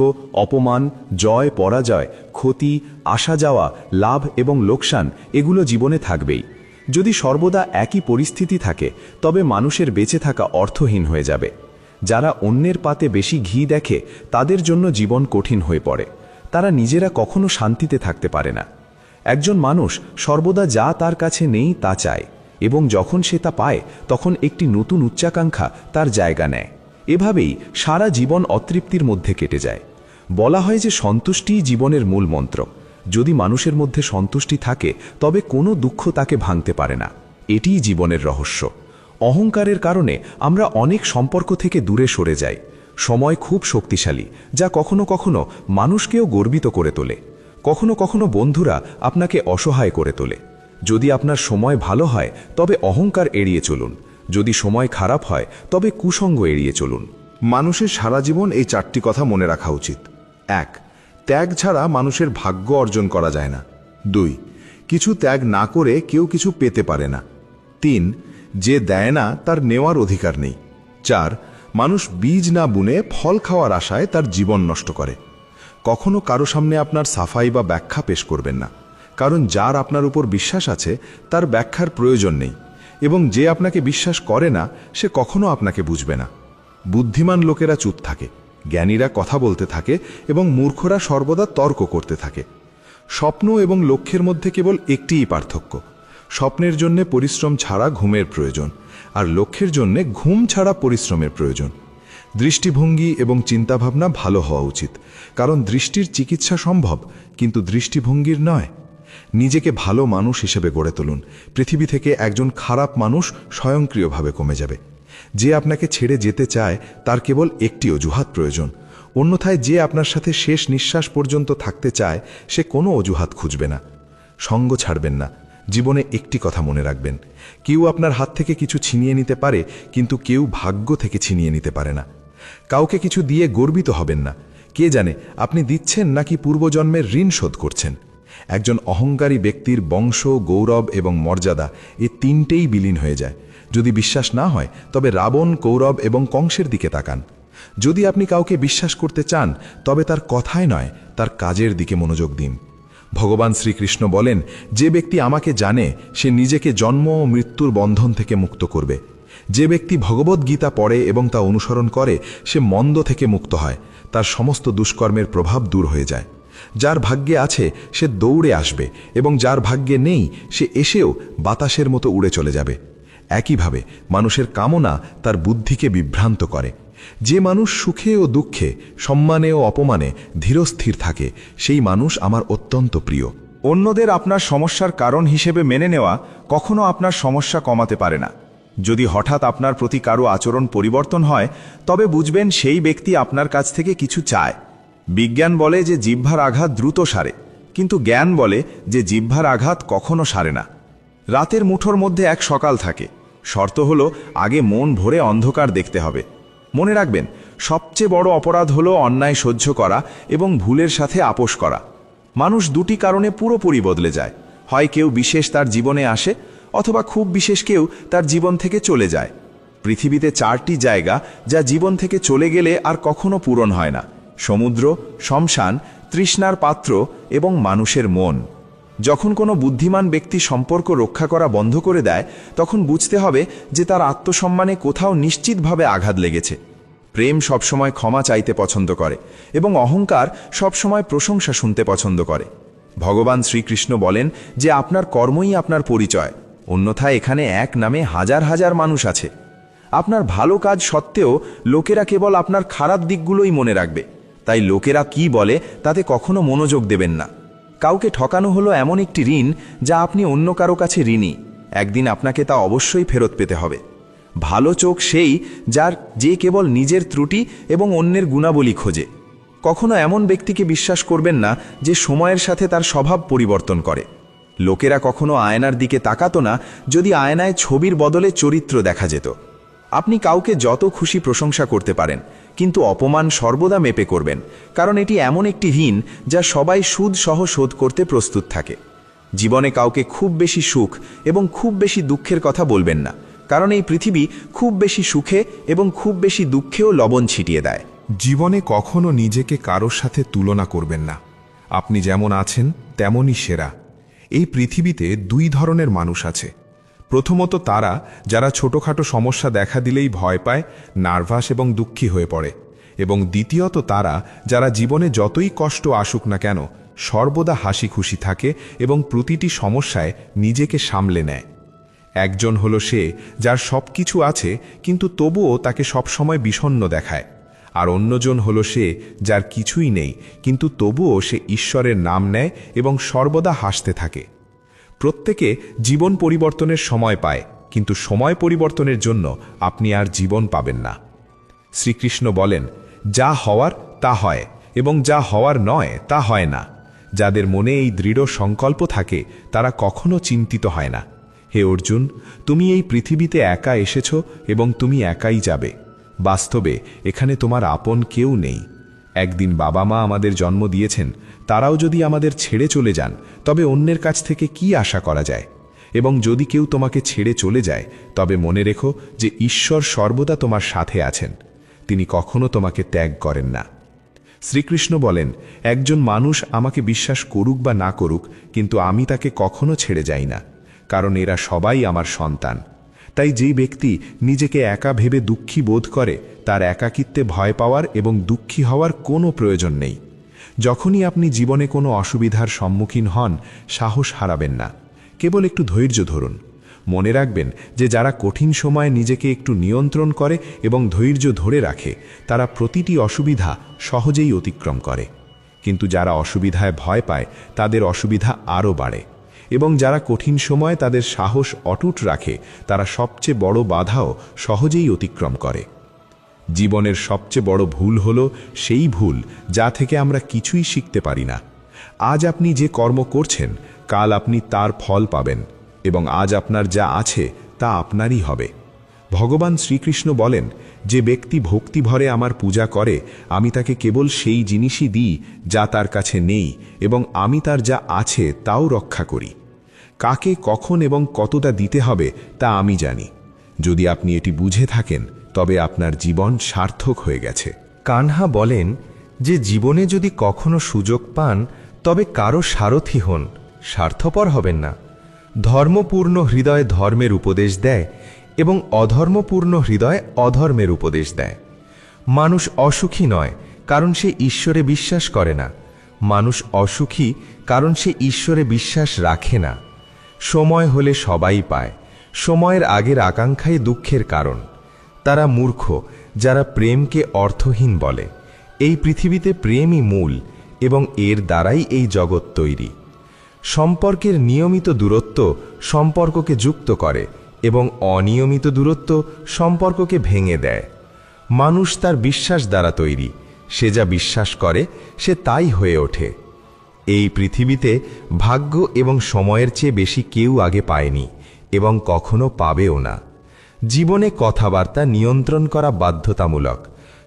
অপমান, জয়, পরাজয়, ক্ষতি, আসা যাওয়া, লাভ এবং লোকসান এগুলো জীবনে থাকবেই। যদি সর্বদা একই পরিস্থিতি থাকে তবে মানুষের বেঁচে থাকা অর্থহীন হয়ে যাবে। যারা অন্যের পাতে বেশি ঘি দেখে তাদের জন্য জীবন কঠিন হয়ে পড়ে। তারা নিজেরা কখনো শান্তিতে থাকতে পারে না। একজন মানুষ সর্বদা যা তার কাছে নেই তা চায় এবং যখন সে তা পায় তখন একটি নতুন উচ্চাকাঙ্ক্ষা তার জায়গা নেয়। এভাবেই সারা জীবন অতৃপ্তির মধ্যে কেটে যায়। বলা হয় যে সন্তুষ্টিই জীবনের মূল মন্ত্র। যদি মানুষের মধ্যে সন্তুষ্টি থাকে তবে কোনো দুঃখ তাকে ভাঙতে পারে না। এটিই জীবনের রহস্য। অহংকারের কারণে আমরা অনেক সম্পর্ক থেকে দূরে সরে যাই। সময় খুব শক্তিশালী, যা কখনো কখনো মানুষকেও গর্বিত করে তোলে। কখনো কখনো বন্ধুরা আপনাকে অসহায় করে তোলে। যদি আপনার সময় ভালো হয় তবে অহংকার এড়িয়ে চলুন, যদি সময় খারাপ হয় তবে কুসঙ্গ এড়িয়ে চলুন। মানুষের সারা জীবন এই 4টি কথা মনে রাখা উচিত। 1. ত্যাগ ছাড়া মানুষের ভাগ্য অর্জন করা যায় না। 2. কিছু ত্যাগ না করে কেউ কিছু পেতে পারে না। 3. যে দেয় না তার নেওয়ার অধিকার নেই। 4. মানুষ বীজ না বুনে ফল খাওয়ার আশায় তার জীবন নষ্ট করে। কখনো কারো সামনে আপনার সাফাই বা ব্যাখ্যা পেশ করবেন না, কারণ যার আপনার উপর বিশ্বাস আছে তার ব্যাখ্যার প্রয়োজন নেই, এবং যে আপনাকে বিশ্বাস করে না সে কখনো আপনাকে বুঝবে না। বুদ্ধিমান লোকেরা চুপ থাকে, জ্ঞানীরা কথা বলতে থাকে এবং মূর্খরা সর্বদা তর্ক করতে থাকে। স্বপ্ন এবং লক্ষ্যের মধ্যে কেবল একটিই পার্থক্য। স্বপ্নের জন্য পরিশ্রম ছাড়া ঘুমের প্রয়োজন, আর লক্ষ্যের জন্য ঘুম ছাড়া পরিশ্রমের প্রয়োজন। দৃষ্টিভঙ্গি এবং চিন্তাভাবনা ভালো হওয়া উচিত, কারণ দৃষ্টির চিকিৎসা সম্ভব কিন্তু দৃষ্টিভঙ্গির নয়। নিজেকে ভালো মানুষ হিসেবে গড়ে তুলুন। পৃথিবী থেকে একজন খারাপ মানুষ স্বয়ংক্রিয়ভাবে কমে যাবে। যে আপনাকে ছেড়ে যেতে চায় তার কেবল একটি অজুহাত প্রয়োজন। অন্যথায় যে আপনার সাথে শেষ নিঃশ্বাস পর্যন্ত থাকতে চায় সে কোনো অজুহাত খুঁজবে না। সঙ্গ ছাড়বেন না। জীবনে একটি কথা মনে রাখবেন, কেউ আপনার হাত থেকে কিছু ছিনিয়ে নিতে পারে, কিন্তু কেউ ভাগ্য থেকে ছিনিয়ে নিতে পারে না। কাউকে কিছু দিয়ে গর্বিত হবেন না। কে জানে আপনি দিচ্ছেন নাকি পূর্বজন্মের ঋণ শোধ করছেন। একজন অহংকারী ব্যক্তির বংশ, গৌরব এবং মর্যাদা এই তিনটেই বিলীন হয়ে যায়। যদি বিশ্বাস না হয় তবে রাবণ, কৌরব এবং কংসের দিকে তাকান। যদি আপনি কাউকে বিশ্বাস করতে চান তবে তার কথায় নয়, তার কাজের দিকে মনোযোগ দিন। ভগবান শ্রীকৃষ্ণ বলেন, যে ব্যক্তি আমাকে জানে সে নিজেকে জন্ম ও মৃত্যুর বন্ধন থেকে মুক্ত করবে। যে ব্যক্তি ভগবদ্গীতা পড়ে এবং তা অনুসরণ করে সে মন্দ থেকে মুক্ত হয়, তার সমস্ত দুষ্কর্মের প্রভাব দূর হয়ে যায়। যার ভাগ্যে আছে সে দৌড়ে আসবে এবং যার ভাগ্যে নেই সে এসেও বাতাসের মতো উড়ে চলে যাবে। একইভাবে মানুষের কামনা তার বুদ্ধিকে বিভ্রান্ত করে। যে মানুষ সুখে ও দুঃখে, সম্মানে ও অপমানে ধীরস্থির থাকে সেই মানুষ আমার অত্যন্ত প্রিয়। অন্যদের আপনার সমস্যার কারণ হিসেবে মেনে নেওয়া কখনো আপনার সমস্যা কমাতে পারে না। যদি হঠাৎ আপনার প্রতি কারো আচরণ পরিবর্তন হয় তবে বুঝবেন সেই ব্যক্তি আপনার কাছ থেকে কিছু চায়। বিজ্ঞান বলে যে জিহ্বার আঘাত দ্রুত সারে, কিন্তু জ্ঞান বলে যে জিহ্বার আঘাত কখনো সারে না। রাতের মুঠোর মধ্যে এক সকাল থাকে, শর্ত হলো আগে মন ভরে অন্ধকার দেখতে হবে। মনে রাখবেন, সবচেয়ে বড় অপরাধ হলো অন্যায় সহ্য করা এবং ভুলের সাথে আপোষ করা। মানুষ দুটি কারণে পুরোপুরি বদলে যায়, হয় কেউ বিশেষ তার জীবনে আসে অথবা খুব বিশেষ কেউ তার জীবন থেকে চলে যায়। পৃথিবীতে 4টি জায়গা যা জীবন থেকে চলে গেলে আর কখনো পূরণ হয় না: সমুদ্র, শ্মশান, তৃষ্ণার পাত্র এবং মানুষের মন। যখন কোনো বুদ্ধিমান ব্যক্তি সম্পর্ক রক্ষা করা বন্ধ করে দেয় তখন বুঝতে হবে যে তার আত্মসম্মানে কোথাও নিশ্চিতভাবে আঘাত লেগেছে। প্রেম সবসময় ক্ষমা চাইতে পছন্দ করে এবং অহংকার সবসময় প্রশংসা শুনতে পছন্দ করে। ভগবান শ্রীকৃষ্ণ বলেন যে আপনার কর্মই আপনার পরিচয়, অন্যথায় এখানে এক নামে হাজার হাজার মানুষ আছে। আপনার ভালো কাজ সত্ত্বেও লোকেরা কেবল আপনার খারাপ দিকগুলোই মনে রাখবে, তাই লোকেরা কি বলে তাতে কখনো মনোযোগ দেবেন না। কাউকে ঠকানো হলো এমন একটি ঋণ যা আপনি অন্য কারো কাছে ঋণী। একদিন আপনাকে তা অবশ্যই ফেরত পেতে হবে। ভালো চোখ সেই যে কেবল নিজের ত্রুটি এবং অন্যের গুণাবলী খোঁজে। কখনো এমন ব্যক্তিকে বিশ্বাস করবেন না যে সময়ের সাথে তার স্বভাব পরিবর্তন করে। লোকেরা কখনো আয়নার দিকে তাকাতো না যদি আয়নায় ছবির বদলে চরিত্র দেখা যেত। আপনি কাউকে যত খুশি প্রশংসা করতে পারেন, কিন্তু অপমান সর্বদা মেপে করবেন, কারণ এটি এমন একটি ঋণ যা সবাই সুদ সহ শোধ করতে প্রস্তুত থাকে। জীবনে কাউকে খুব বেশি সুখ এবং খুব বেশি দুঃখের কথা বলবেন না, কারণ এই পৃথিবী খুব বেশি সুখে এবং খুব বেশি দুঃখেও লবণ ছিটিয়ে দেয়। জীবনে কখনো নিজেকে কারোর সাথে তুলনা করবেন না। আপনি যেমন আছেন তেমনই সেরা। এই পৃথিবীতে 2 ধরনের মানুষ আছে। প্রথমত তারা যারা ছোটখাটো সমস্যা দেখা দিলেই ভয় পায়, নার্ভাস এবং দুঃখী হয়ে পড়ে, এবং দ্বিতীয়ত তারা যারা জীবনে যতই কষ্ট আসুক না কেন সর্বদা হাসি খুশি থাকে এবং প্রতিটি সমস্যায় নিজেকে সামলে নেয়। একজন হলো সে যার সব কিছু আছে কিন্তু তবুও তাকে সবসময় বিষণ্ণ দেখায়, আর অন্যজন হলো সে যার কিছুই নেই কিন্তু তবুও সে ঈশ্বরের নাম নেয় এবং সর্বদা হাসতে থাকে। প্রত্যেকে জীবন পরিবর্তনের সময় পায়, কিন্তু সময় পরিবর্তনের জন্য আপনি আর জীবন পাবেন না। শ্রীকৃষ্ণ বলেন, যা হওয়ার তা হয় এবং যা হওয়ার নয় তা হয় না। যাদের মনে এই দৃঢ় সংকল্প থাকে তারা কখনো চিন্তিত হয় না। হে অর্জুন, তুমি এই পৃথিবীতে একা এসেছো এবং তুমি একাই যাবে। বাস্তবে এখানে তোমার আপন কেউ নেই। একদিন বাবা মা আমাদের জন্ম দিয়েছেন, তারাও যদি আমাদের ছেড়ে চলে যান তবে অন্যের কাছ থেকে কি আশা করা যায়? এবং যদি কেউ তোমাকে ছেড়ে চলে যায় তবে মনে রেখো যে ঈশ্বর সর্বদা তোমার সাথে আছেন, তিনি কখনো তোমাকে ত্যাগ করেন না। শ্রীকৃষ্ণ বলেন, একজন মানুষ আমাকে বিশ্বাস করুক বা না করুক, কিন্তু আমি তাকে কখনো ছেড়ে যাই না, কারণ এরা সবাই আমার সন্তান। তাই যেই ব্যক্তি নিজেকে একা ভেবে দুঃখী বোধ করে তার একাকিত্বে ভয় পাওয়ার এবং দুঃখী হওয়ার কোনো প্রয়োজন নেই। যখনই আপনি জীবনে কোনো অসুবিধার সম্মুখীন হন, সাহস হারাবেন না, কেবল একটু ধৈর্য ধরুন। মনে রাখবেন যে যারা কঠিন সময়ে নিজেকে একটু নিয়ন্ত্রণ করে এবং ধৈর্য ধরে রাখে তারা প্রতিটি অসুবিধা সহজেই অতিক্রম করে। কিন্তু যারা অসুবিধায় ভয় পায় তাদের অসুবিধা আরও বাড়ে, এবং যারা কঠিন সময় তাদের সাহস অটুট রাখে তারা সবচেয়ে বড় বাধাও সহজেই অতিক্রম করে। জীবনের সবচেয়ে বড় ভুল হলো সেই ভুল যা থেকে আমরা কিছুই শিখতে পারি না। আজ আপনি যে কর্ম করছেন কাল আপনি তার ফল পাবেন, এবং আজ আপনার যা আছে তা আপনারই হবে। ভগবান শ্রীকৃষ্ণ বলেন, যে ব্যক্তি ভক্তি ভরে আমার পূজা করে আমি তাকে কেবল সেই জিনিসই দিই যা তার কাছে নেই, এবং আমি তার যা আছে তাও রক্ষা করি। কাকে কখন এবং কতটা দিতে হবে তা আমি জানি। যদি আপনি এটি বুঝে থাকেন তবে আপনার জীবন সার্থক হয়ে গেছে। কানহা বলেন যে জীবনে যদি কখনো সুযোগ পান তবে কারো সারথি হন, স্বার্থপর হবেন না। ধর্মপূর্ণ হৃদয় ধর্মের উপদেশ দেয় এবং অধর্মপূর্ণ হৃদয় অধর্মের উপদেশ দেয়। মানুষ অসুখী নয় কারণ সে ঈশ্বরে বিশ্বাস করে না, মানুষ অসুখী কারণ সে ঈশ্বরে বিশ্বাস রাখে না। সময় হলে সবাই পায়, সময়ের আগের আকাঙ্ক্ষাই দুঃখের কারণ। তারা মূর্খ যারা প্রেমকে অর্থহীন বলে। এই পৃথিবীতে প্রেমই মূল, এবং এর দ্বারাই এই জগৎ তৈরি। সম্পর্কের নিয়মিত দূরত্ব সম্পর্ককে যুক্ত করে, এবং অনিয়মিত দূরত্ব সম্পর্ককে ভেঙে দেয়। মানুষ তার বিশ্বাস দ্বারা তৈরি, সে যা বিশ্বাস করে সে তাই হয়ে ওঠে। এই পৃথিবীতে ভাগ্য এবং সময়ের চেয়ে বেশি কেউ আগে পায়নি এবং কখনো পাবেও না। জীবনে কথাবার্তা নিয়ন্ত্রণ করা বাধ্যতামূলক,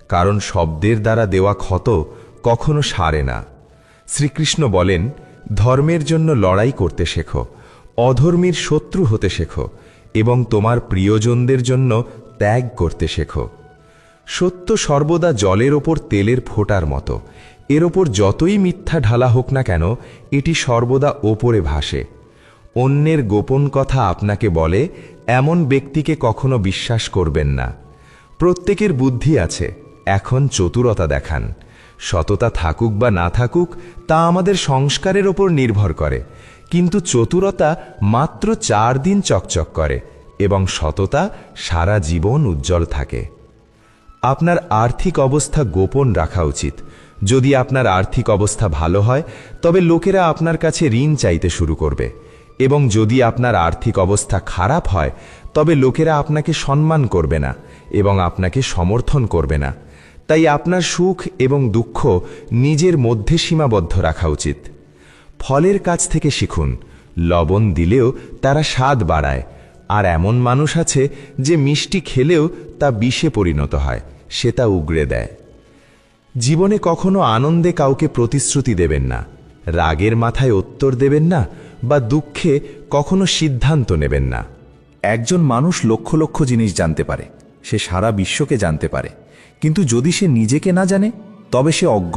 কারণ শব্দের দ্বারা দেওয়া ক্ষত কখনো সারে না। শ্রীকৃষ্ণ বলেন, ধর্মের জন্য লড়াই করতে শেখো, অধর্মীর শত্রু হতে শেখো, এবং তোমার প্রিয়জনদের জন্য ত্যাগ করতে শেখো। সত্য সর্বদা জলের ওপর তেলের ফোঁটার মতো, এর ওপর যতই মিথ্যা ঢালা হোক না কেন এটি সর্বদা ওপরে ভাসে। অন্যের গোপন কথা আপনাকে বলে এমন ব্যক্তিকে কখনো বিশ্বাস করবেন না। প্রত্যেকের বুদ্ধি আছে, এখন চতুরতা দেখান। সততা থাকুক বা না থাকুক তা আমাদের সংস্কারের ওপর নির্ভর করে, কিন্তু চতুরতা মাত্র 4 দিন চকচক করে এবং সততা সারা জীবন উজ্জ্বল থাকে। আপনার আর্থিক অবস্থা গোপন রাখা উচিত। যদি আপনার আর্থিক অবস্থা ভালো হয় তবে লোকেরা আপনার কাছে ঋণ চাইতে শুরু করবে, এবং যদি আপনার আর্থিক অবস্থা খারাপ হয় তবে লোকেরা আপনাকে সম্মান করবে না এবং আপনাকে সমর্থন করবে না। তাই আপনার সুখ এবং দুঃখ নিজের মধ্যে সীমাবদ্ধ রাখা উচিত। ফলের কাছ থেকে শিখুন, লবণ দিলেও তারা স্বাদ বাড়ায়, আর এমন মানুষ আছে যে মিষ্টি খেলেও তা বিষে পরিণত হয়, সে তা উগড়ে দেয়। জীবনে কখনো আনন্দে কাউকে প্রতিশ্রুতি দেবেন না, রাগের মাথায় উত্তর দেবেন না, বা দুঃখে কখনো সিদ্ধান্ত নেবেন না। একজন মানুষ লক্ষ লক্ষ জিনিস জানতে পারে, সে সারা বিশ্বকে জানতে পারে, কিন্তু যদি সে নিজেকে না জানে তবে সে অজ্ঞ।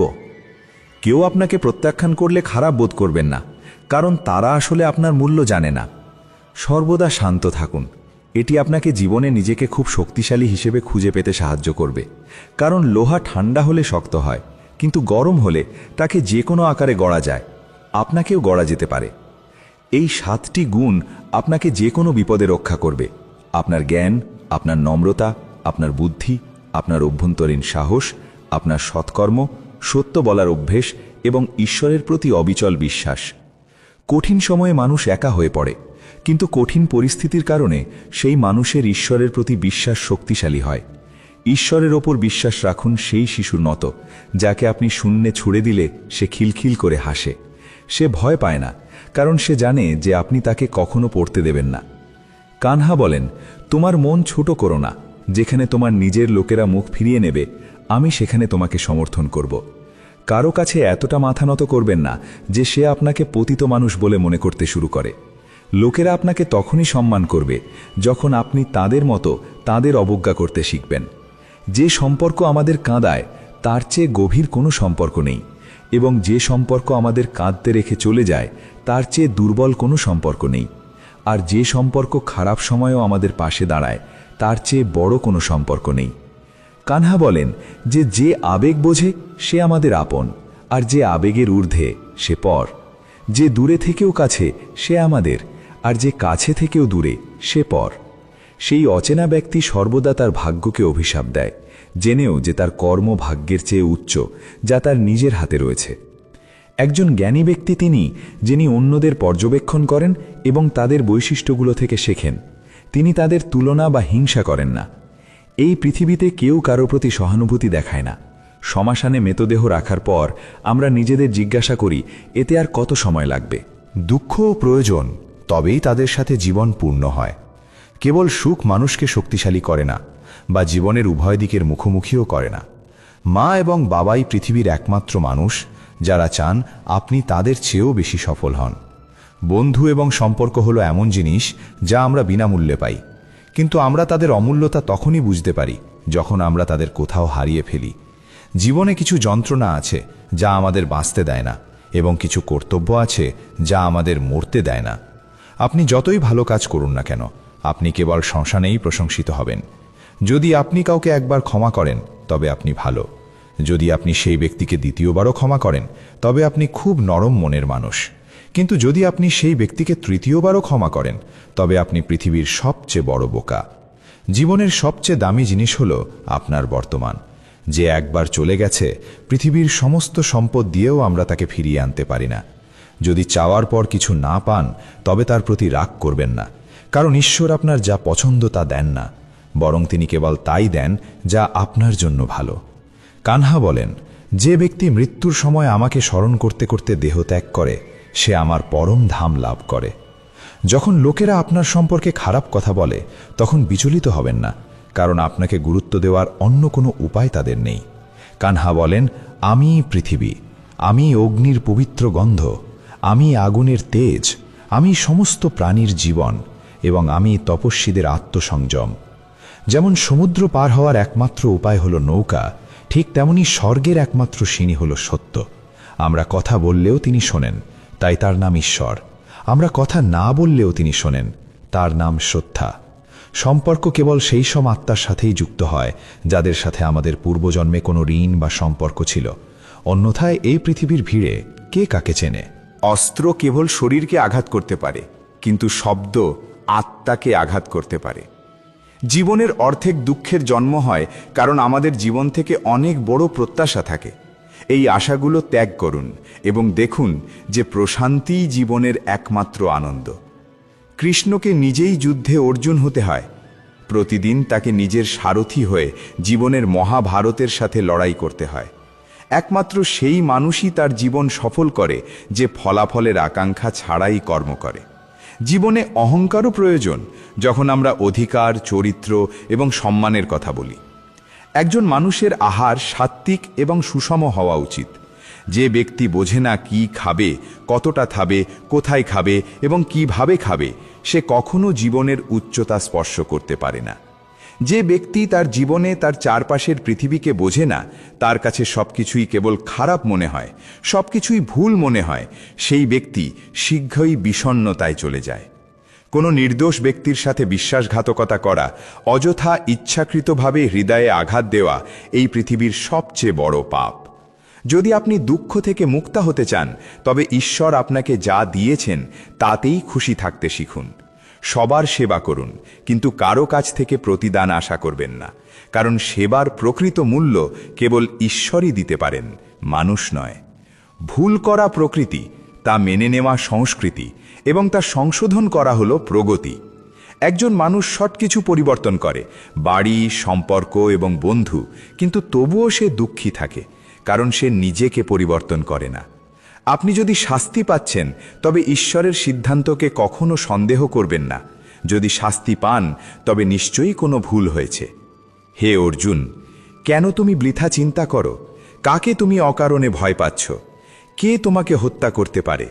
কেউ আপনাকে প্রত্যাখ্যান করলে খারাপ বোধ করবেন না, কারণ তারা আসলে আপনার মূল্য জানে না। সর্বদা শান্ত থাকুন, এটি আপনাকে জীবনে নিজেকে খুব শক্তিশালী হিসেবে খুঁজে পেতে সাহায্য করবে। কারণ লোহা ঠান্ডা হলে শক্ত হয়, কিন্তু গরম হলে তাকে যে কোনো আকারে গড়া যায়, আপনাকেও গড়া যেতে পারে। এই 7টি গুণ আপনাকে যে কোনো বিপদে রক্ষা করবে: আপনার জ্ঞান, আপনার নম্রতা, আপনার বুদ্ধি, আপনার অভ্যন্তরীণ সাহস, আপনার সৎকর্ম, সত্য বলার অভ্যেস এবং ঈশ্বরের প্রতি অবিচল বিশ্বাস। কঠিন সময়ে মানুষ একা হয়ে পড়ে, কিন্তু কঠিন পরিস্থিতির কারণে সেই মানুষের ঈশ্বরের প্রতি বিশ্বাস শক্তিশালী হয়। ঈশ্বরের ওপর বিশ্বাস রাখুন সেই শিশুর মতো, যাকে আপনি শূন্যে ছুড়ে দিলে সে খিলখিল করে হাসে। সে ভয় পায় না, কারণ সে জানে যে আপনি তাকে কখনো পড়তে দেবেন না। কানহা বলেন, তোমার মন ছোট করো না, যেখানে তোমার নিজের লোকেরা মুখ ফিরিয়ে নেবে আমি সেখানে তোমাকে সমর্থন করব। কারো কাছে এতটা মাথা নত করবেন না যে সে আপনাকে পতিত মানুষ বলে মনে করতে শুরু করে। লোকেরা আপনাকে তখনই সম্মান করবে যখন আপনি তাদের মতো তাদের অবজ্ঞা করতে শিখবেন। যে সম্পর্ক আমাদের কাঁদায় তার চেয়ে গভীর কোনো সম্পর্ক নেই, এবং যে সম্পর্ক আমাদের কাঁদতে রেখে চলে যায় তার চেয়ে দুর্বল কোনো সম্পর্ক নেই। আর যে সম্পর্ক খারাপ সময়েও আমাদের পাশে দাঁড়ায় তার চেয়ে বড় কোনো সম্পর্ক নেই। কানহা বলেন যে যে আবেগ বোঝে সে আমাদের আপন, আর যে আবেগের ঊর্ধ্বে সে পর। যে দূরে থেকেও কাছে সে আমাদের, আর যে কাছে থেকেও দূরে সে পর। সেই অচেনা ব্যক্তি সর্বদা তার ভাগ্যকে অভিশাপ দেয়, জেনেও যে তার কর্ম ভাগ্যের চেয়ে উচ্চ, যা তার নিজের হাতে রয়েছে। একজন জ্ঞানী ব্যক্তি তিনি, যিনি অন্যদের পর্যবেক্ষণ করেন এবং তাদের বৈশিষ্ট্যগুলো থেকে শেখেন। তিনি তাদের তুলনা বা হিংসা করেন না। এই পৃথিবীতে কেউ কারো প্রতি সহানুভূতি দেখায় না। শ্মশানে মৃতদেহ রাখার পর আমরা নিজেদের জিজ্ঞাসা করি, এতে আর কত সময় লাগবে? দুঃখও প্রয়োজন, তবেই তাদের সাথে জীবন পূর্ণ হয়। কেবল সুখ মানুষকে শক্তিশালী করে না, বা জীবনের উভয় দিকের মুখোমুখিও করে না। মা এবং বাবাই পৃথিবীর একমাত্র মানুষ যারা চান আপনি তাদের চেয়েও বেশি সফল হন। বন্ধু এবং সম্পর্ক হলো এমন জিনিস যা আমরা বিনামূল্যে পাই, কিন্তু আমরা তাদের অমূল্যতা তখনই বুঝতে পারি যখন আমরা তাদের কোথাও হারিয়ে ফেলি। জীবনে কিছু যন্ত্রণা আছে যা আমাদের বাঁচতে দেয় না, এবং কিছু কর্তব্য আছে যা আমাদের মরতে দেয় না। আপনি যতই ভালো কাজ করুন না কেন, আপনি কেবল শ্মশানেই প্রশংসিত হবেন। যদি আপনি কাউকে একবার ক্ষমা করেন তবে আপনি ভালো। যদি আপনি সেই ব্যক্তিকে দ্বিতীয়বারও ক্ষমা করেন তবে আপনি খুব নরম মনের মানুষ। কিন্তু যদি আপনি সেই ব্যক্তিকে তৃতীয়বারও ক্ষমা করেন তবে আপনি পৃথিবীর সবচেয়ে বড় বোকা। জীবনের সবচেয়ে দামি জিনিস হল আপনার বর্তমান। যে একবার চলে গেছে, পৃথিবীর সমস্ত সম্পদ দিয়েও আমরা তাকে ফিরিয়ে আনতে পারি না। যদি চাওয়ার পর কিছু না পান তবে তার প্রতি রাগ করবেন না, কারণ ঈশ্বর আপনার যা পছন্দ তা দেন না, বরং তিনি কেবল তাই দেন যা আপনার জন্য ভালো। কানহা বলেন, যে ব্যক্তি মৃত্যুর সময় আমাকে স্মরণ করতে করতে দেহ ত্যাগ করে সে আমার পরম ধাম লাভ করে। যখন লোকেরা আপনার সম্পর্কে খারাপ কথা বলে তখন বিচলিত হবেন না, কারণ আপনাকে গুরুত্ব দেওয়ার অন্য কোনো উপায় তাদের নেই। কানহা বলেন, আমি পৃথিবী, আমি অগ্নির পবিত্র গন্ধ, আমি আগুনের তেজ, আমি সমস্ত প্রাণীর জীবন, এবং আমি তপস্বীদের আত্মসংযম। যেমন সমুদ্র পার হওয়ার একমাত্র উপায় হলো নৌকা, ঠিক তেমনি স্বর্গের একমাত্র সিঁড়ি হলো সত্য। আমরা কথা বললেও তিনি শোনেন, তাই তার নাম ঈশ্বর। আমরা কথা না বললেও তিনি শোনেন, তার নাম শ্রদ্ধা। সম্পর্ক কেবল সেই সব আত্মার সাথেই যুক্ত হয় যাদের সাথে আমাদের পূর্বজন্মে কোনো ঋণ বা সম্পর্ক ছিল। অন্যথায় এই পৃথিবীর ভিড়ে কে কাকে চেনে? অস্ত্র কেবল শরীরকে আঘাত করতে পারে, কিন্তু শব্দ আত্মাকে আঘাত করতে পারে। জীবনের অর্ধেক দুঃখের জন্ম হয় কারণ আমাদের জীবন থেকে অনেক বড় প্রত্যাশা থাকে। এই আশাগুলো ত্যাগ করুন এবং দেখুন যে প্রশান্তিই জীবনের একমাত্র আনন্দ। কৃষ্ণকে নিজেই যুদ্ধে অর্জুন হতে হয়। প্রতিদিন তাকে নিজের সারথি হয়ে জীবনের মহাভারতের সাথে লড়াই করতে হয়। একমাত্র সেই মানুষই তার জীবন সফল করে যে ফলাফলের আকাঙ্ক্ষা ছাড়াই কর্ম করে। জীবনে অহংকারও প্রয়োজন যখন আমরা অধিকার, চরিত্র এবং সম্মানের কথা বলি। একজন মানুষের আহার সাত্ত্বিক এবং সুষম হওয়া উচিত। যে ব্যক্তি বোঝে না কি খাবে, কতটা খাবে, কোথায় খাবে এবং কিভাবে খাবে, সে কখনো জীবনের উচ্চতা স্পর্শ করতে পারে না। যে ব্যক্তি তার জীবনে তার চারপাশের পৃথিবীকে বোঝে না, তার কাছে সবকিছুই কেবল খারাপ মনে হয়, সবকিছুই ভুল মনে হয়, সেই ব্যক্তি শীঘ্রই বিষণ্ণতায় চলে যায়। কোনো নির্দোষ ব্যক্তির সাথে বিশ্বাসঘাতকতা করা, অযথা ইচ্ছাকৃতভাবে হৃদয়ে আঘাত দেওয়া এই পৃথিবীর সবচেয়ে বড় পাপ। যদি আপনি দুঃখ থেকে মুক্ত হতে চান তবে ঈশ্বর আপনাকে যা দিয়েছেন তাতেই খুশি থাকতে শিখুন। সবার সেবা করুন, কিন্তু কারো কাছ থেকে প্রতিদান আশা করবেন না, কারণ সেবার প্রকৃত মূল্য কেবল ঈশ্বরই দিতে পারেন, মানুষ নয়। ভুল করা প্রকৃতি, তা মেনে নেওয়া সংস্কৃতি, এবং তা সংশোধন করা হলো প্রগতি। একজন মানুষ সব কিছু পরিবর্তন করে, বাড়ি, সম্পর্ক এবং বন্ধু, কিন্তু তবুও সে দুঃখী থাকে, কারণ সে নিজেকে পরিবর্তন করে না। আপনি যদি শাস্তি পাচ্ছেন তবে ঈশ্বরের সিদ্ধান্তকে কখনো সন্দেহ করবেন না। যদি শাস্তি পান তবে নিশ্চয়ই কোনো ভুল হয়েছে। হে অর্জুন, কেন তুমি বৃথা চিন্তা করো? কাকে তুমি অকারণে ভয় পাচ্ছ? কে তোমাকে হত্যা করতে পারে?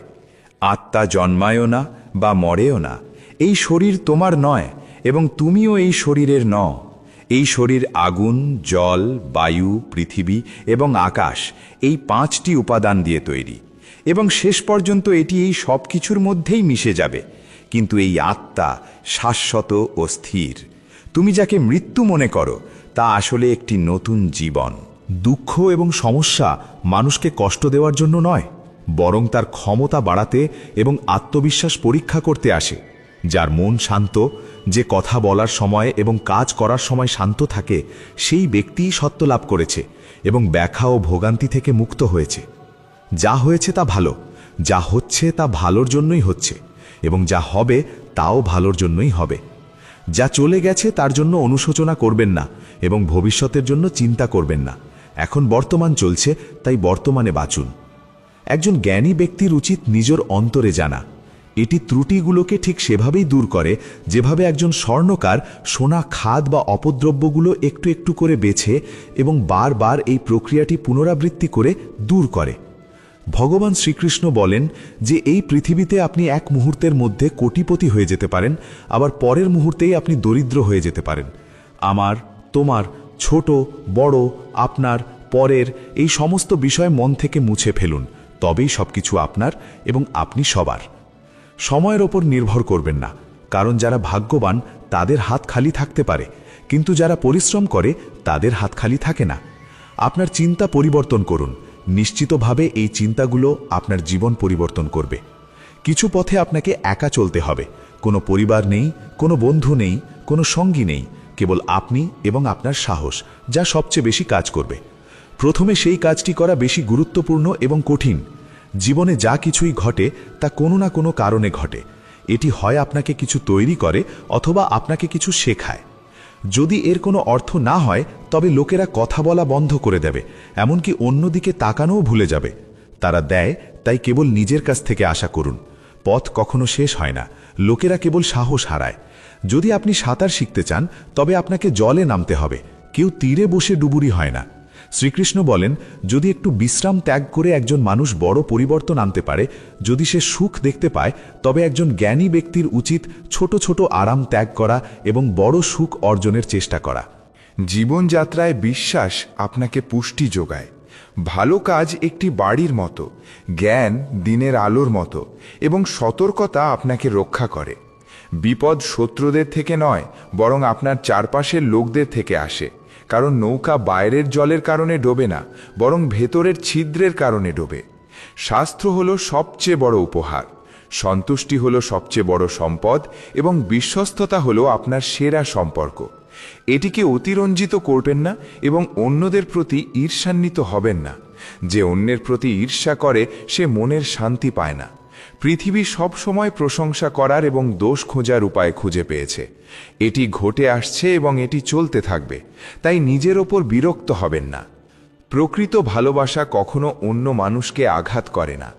আত্মা জন্মায়ও না বা মরেও না। এই শরীর তোমার নয় এবং তুমিও এই শরীরের নও। এই শরীর আগুন, জল, বায়ু, পৃথিবী এবং আকাশ, এই 5টি উপাদান দিয়ে তৈরি, এবং শেষ পর্যন্ত এটি এই সব কিছুর মধ্যেই মিশে যাবে। কিন্তু এই আত্মা শাশ্বত ও স্থির। তুমি যাকে মৃত্যু মনে করো তা আসলে একটি নতুন জীবন। দুঃখ এবং সমস্যা মানুষকে কষ্ট দেওয়ার জন্য নয়, বরং তার ক্ষমতা বাড়াতে এবং আত্মবিশ্বাস পরীক্ষা করতে আসে। যার মন শান্ত, যে কথা বলার সময় এবং কাজ করার সময় শান্ত থাকে, সেই ব্যক্তিই সত্য লাভ করেছে এবং ব্যাখ্যা ও ভোগান্তি থেকে মুক্ত হয়েছে। যা হয়েছে তা ভালো, যা হচ্ছে তা ভালোর জন্যই হচ্ছে, এবং যা হবে তাও ভালোর জন্যই হবে। যা চলে গেছে তার জন্য অনুশোচনা করবেন না এবং ভবিষ্যতের জন্য চিন্তা করবেন না। এখন বর্তমান চলছে, তাই বর্তমানে বাঁচুন। একজন জ্ঞানী ব্যক্তির উচিত নিজের অন্তরে জানা। এটি ত্রুটিগুলোকে ঠিক সেভাবেই দূর করে যেভাবে একজন স্বর্ণকার সোনা খাদ বা অপদ্রব্যগুলো একটু একটু করে বেছে এবং বারবার এই প্রক্রিয়াটি পুনরাবৃত্তি করে দূর করে। ভগবান শ্রীকৃষ্ণ বলেন যে এই পৃথিবীতে আপনি এক মুহূর্তের মধ্যে কোটিপতি হয়ে যেতে পারেন, আবার পরের মুহূর্তেই আপনি দরিদ্র হয়ে যেতে পারেন। আমার, তোমার, ছোট বড়, আপনার, পরের এই সমস্ত বিষয় মন থেকে মুছে ফেলুন, তবেই সবকিছু আপনার এবং আপনি সবার। সময়ের ওপর নির্ভর করবেন না, কারণ যারা ভাগ্যবান তাদের হাত খালি থাকতে পারে, কিন্তু যারা পরিশ্রম করে তাদের হাত খালি থাকে না। আপনার চিন্তা পরিবর্তন করুন, নিশ্চিতভাবে এই চিন্তাগুলো আপনার জীবন পরিবর্তন করবে। কিছু পথে আপনাকে একা চলতে হবে, কোনো পরিবার নেই, কোনো বন্ধু নেই, কোনো সঙ্গী নেই, কেবল আপনি এবং আপনার সাহস, যা সবচেয়ে বেশি কাজ করবে। প্রথমে সেই কাজটি করা বেশি গুরুত্বপূর্ণ এবং কঠিন। জীবনে যা কিছুই ঘটে তা কোনো না কোনো কারণে ঘটে। এটি হয় আপনাকে কিছু তৈরি করে অথবা আপনাকে কিছু শেখায়। যদি এর কোনো অর্থ না হয় তবে লোকেরা কথা বলা বন্ধ করে দেবে, এমনকি অন্যদিকে তাকানোও ভুলে যাবে। তারা দেয়, তাই কেবল নিজের কাছ থেকে আশা করুন। পথ কখনো শেষ হয় না, লোকেরা কেবল সাহস হারায়। যদি আপনি সাঁতার শিখতে চান তবে আপনাকে জলে নামতে হবে, কেউ তীরে বসে ডুবুরি হয় না। শ্রীকৃষ্ণ বলেন, যদি একটু বিশ্রাম ত্যাগ করে একজন মানুষ বড় পরিবর্তন আনতে পারে, যদি সে সুখ দেখতে পায়, তবে একজন জ্ঞানী ব্যক্তির উচিত ছোট ছোট আরাম ত্যাগ করা এবং বড় সুখ অর্জনের চেষ্টা করা। জীবনযাত্রায় বিশ্বাস আপনাকে পুষ্টি যোগায়। ভালো কাজ একটি বাড়ির মতো, জ্ঞান দিনের আলোর মতো, এবং সতর্কতা আপনাকে রক্ষা করে। বিপদ শত্রুদের থেকে নয়, বরং আপনার চারপাশের লোকদের থেকে আসে, কারণ নৌকা বাইরের জলের কারণে ডোবে না, বরং ভেতরের ছিদ্রের কারণে ডোবে। শাস্ত্র হলো সবচেয়ে বড় উপহার, সন্তুষ্টি হলো সবচেয়ে বড় সম্পদ, এবং বিশ্বস্ততা হলো আপনার সেরা সম্পর্ক। এটিকে অতিরঞ্জিত করবেন না এবং অন্যদের প্রতি ঈর্ষান্বিত হবেন না। যে অন্যের প্রতি ঈর্ষা করে সে মনের শান্তি পায় না। পৃথিবী সব সময় প্রশংসা করার এবং দোষ খোঁজার উপায় খুঁজে পেয়েছে। এটি ঘটে আসছে এবং এটি চলতে থাকবে, তাই নিজের ওপর বিরক্ত হবেন না। প্রকৃত ভালোবাসা কখনো অন্য মানুষকে আঘাত করে না।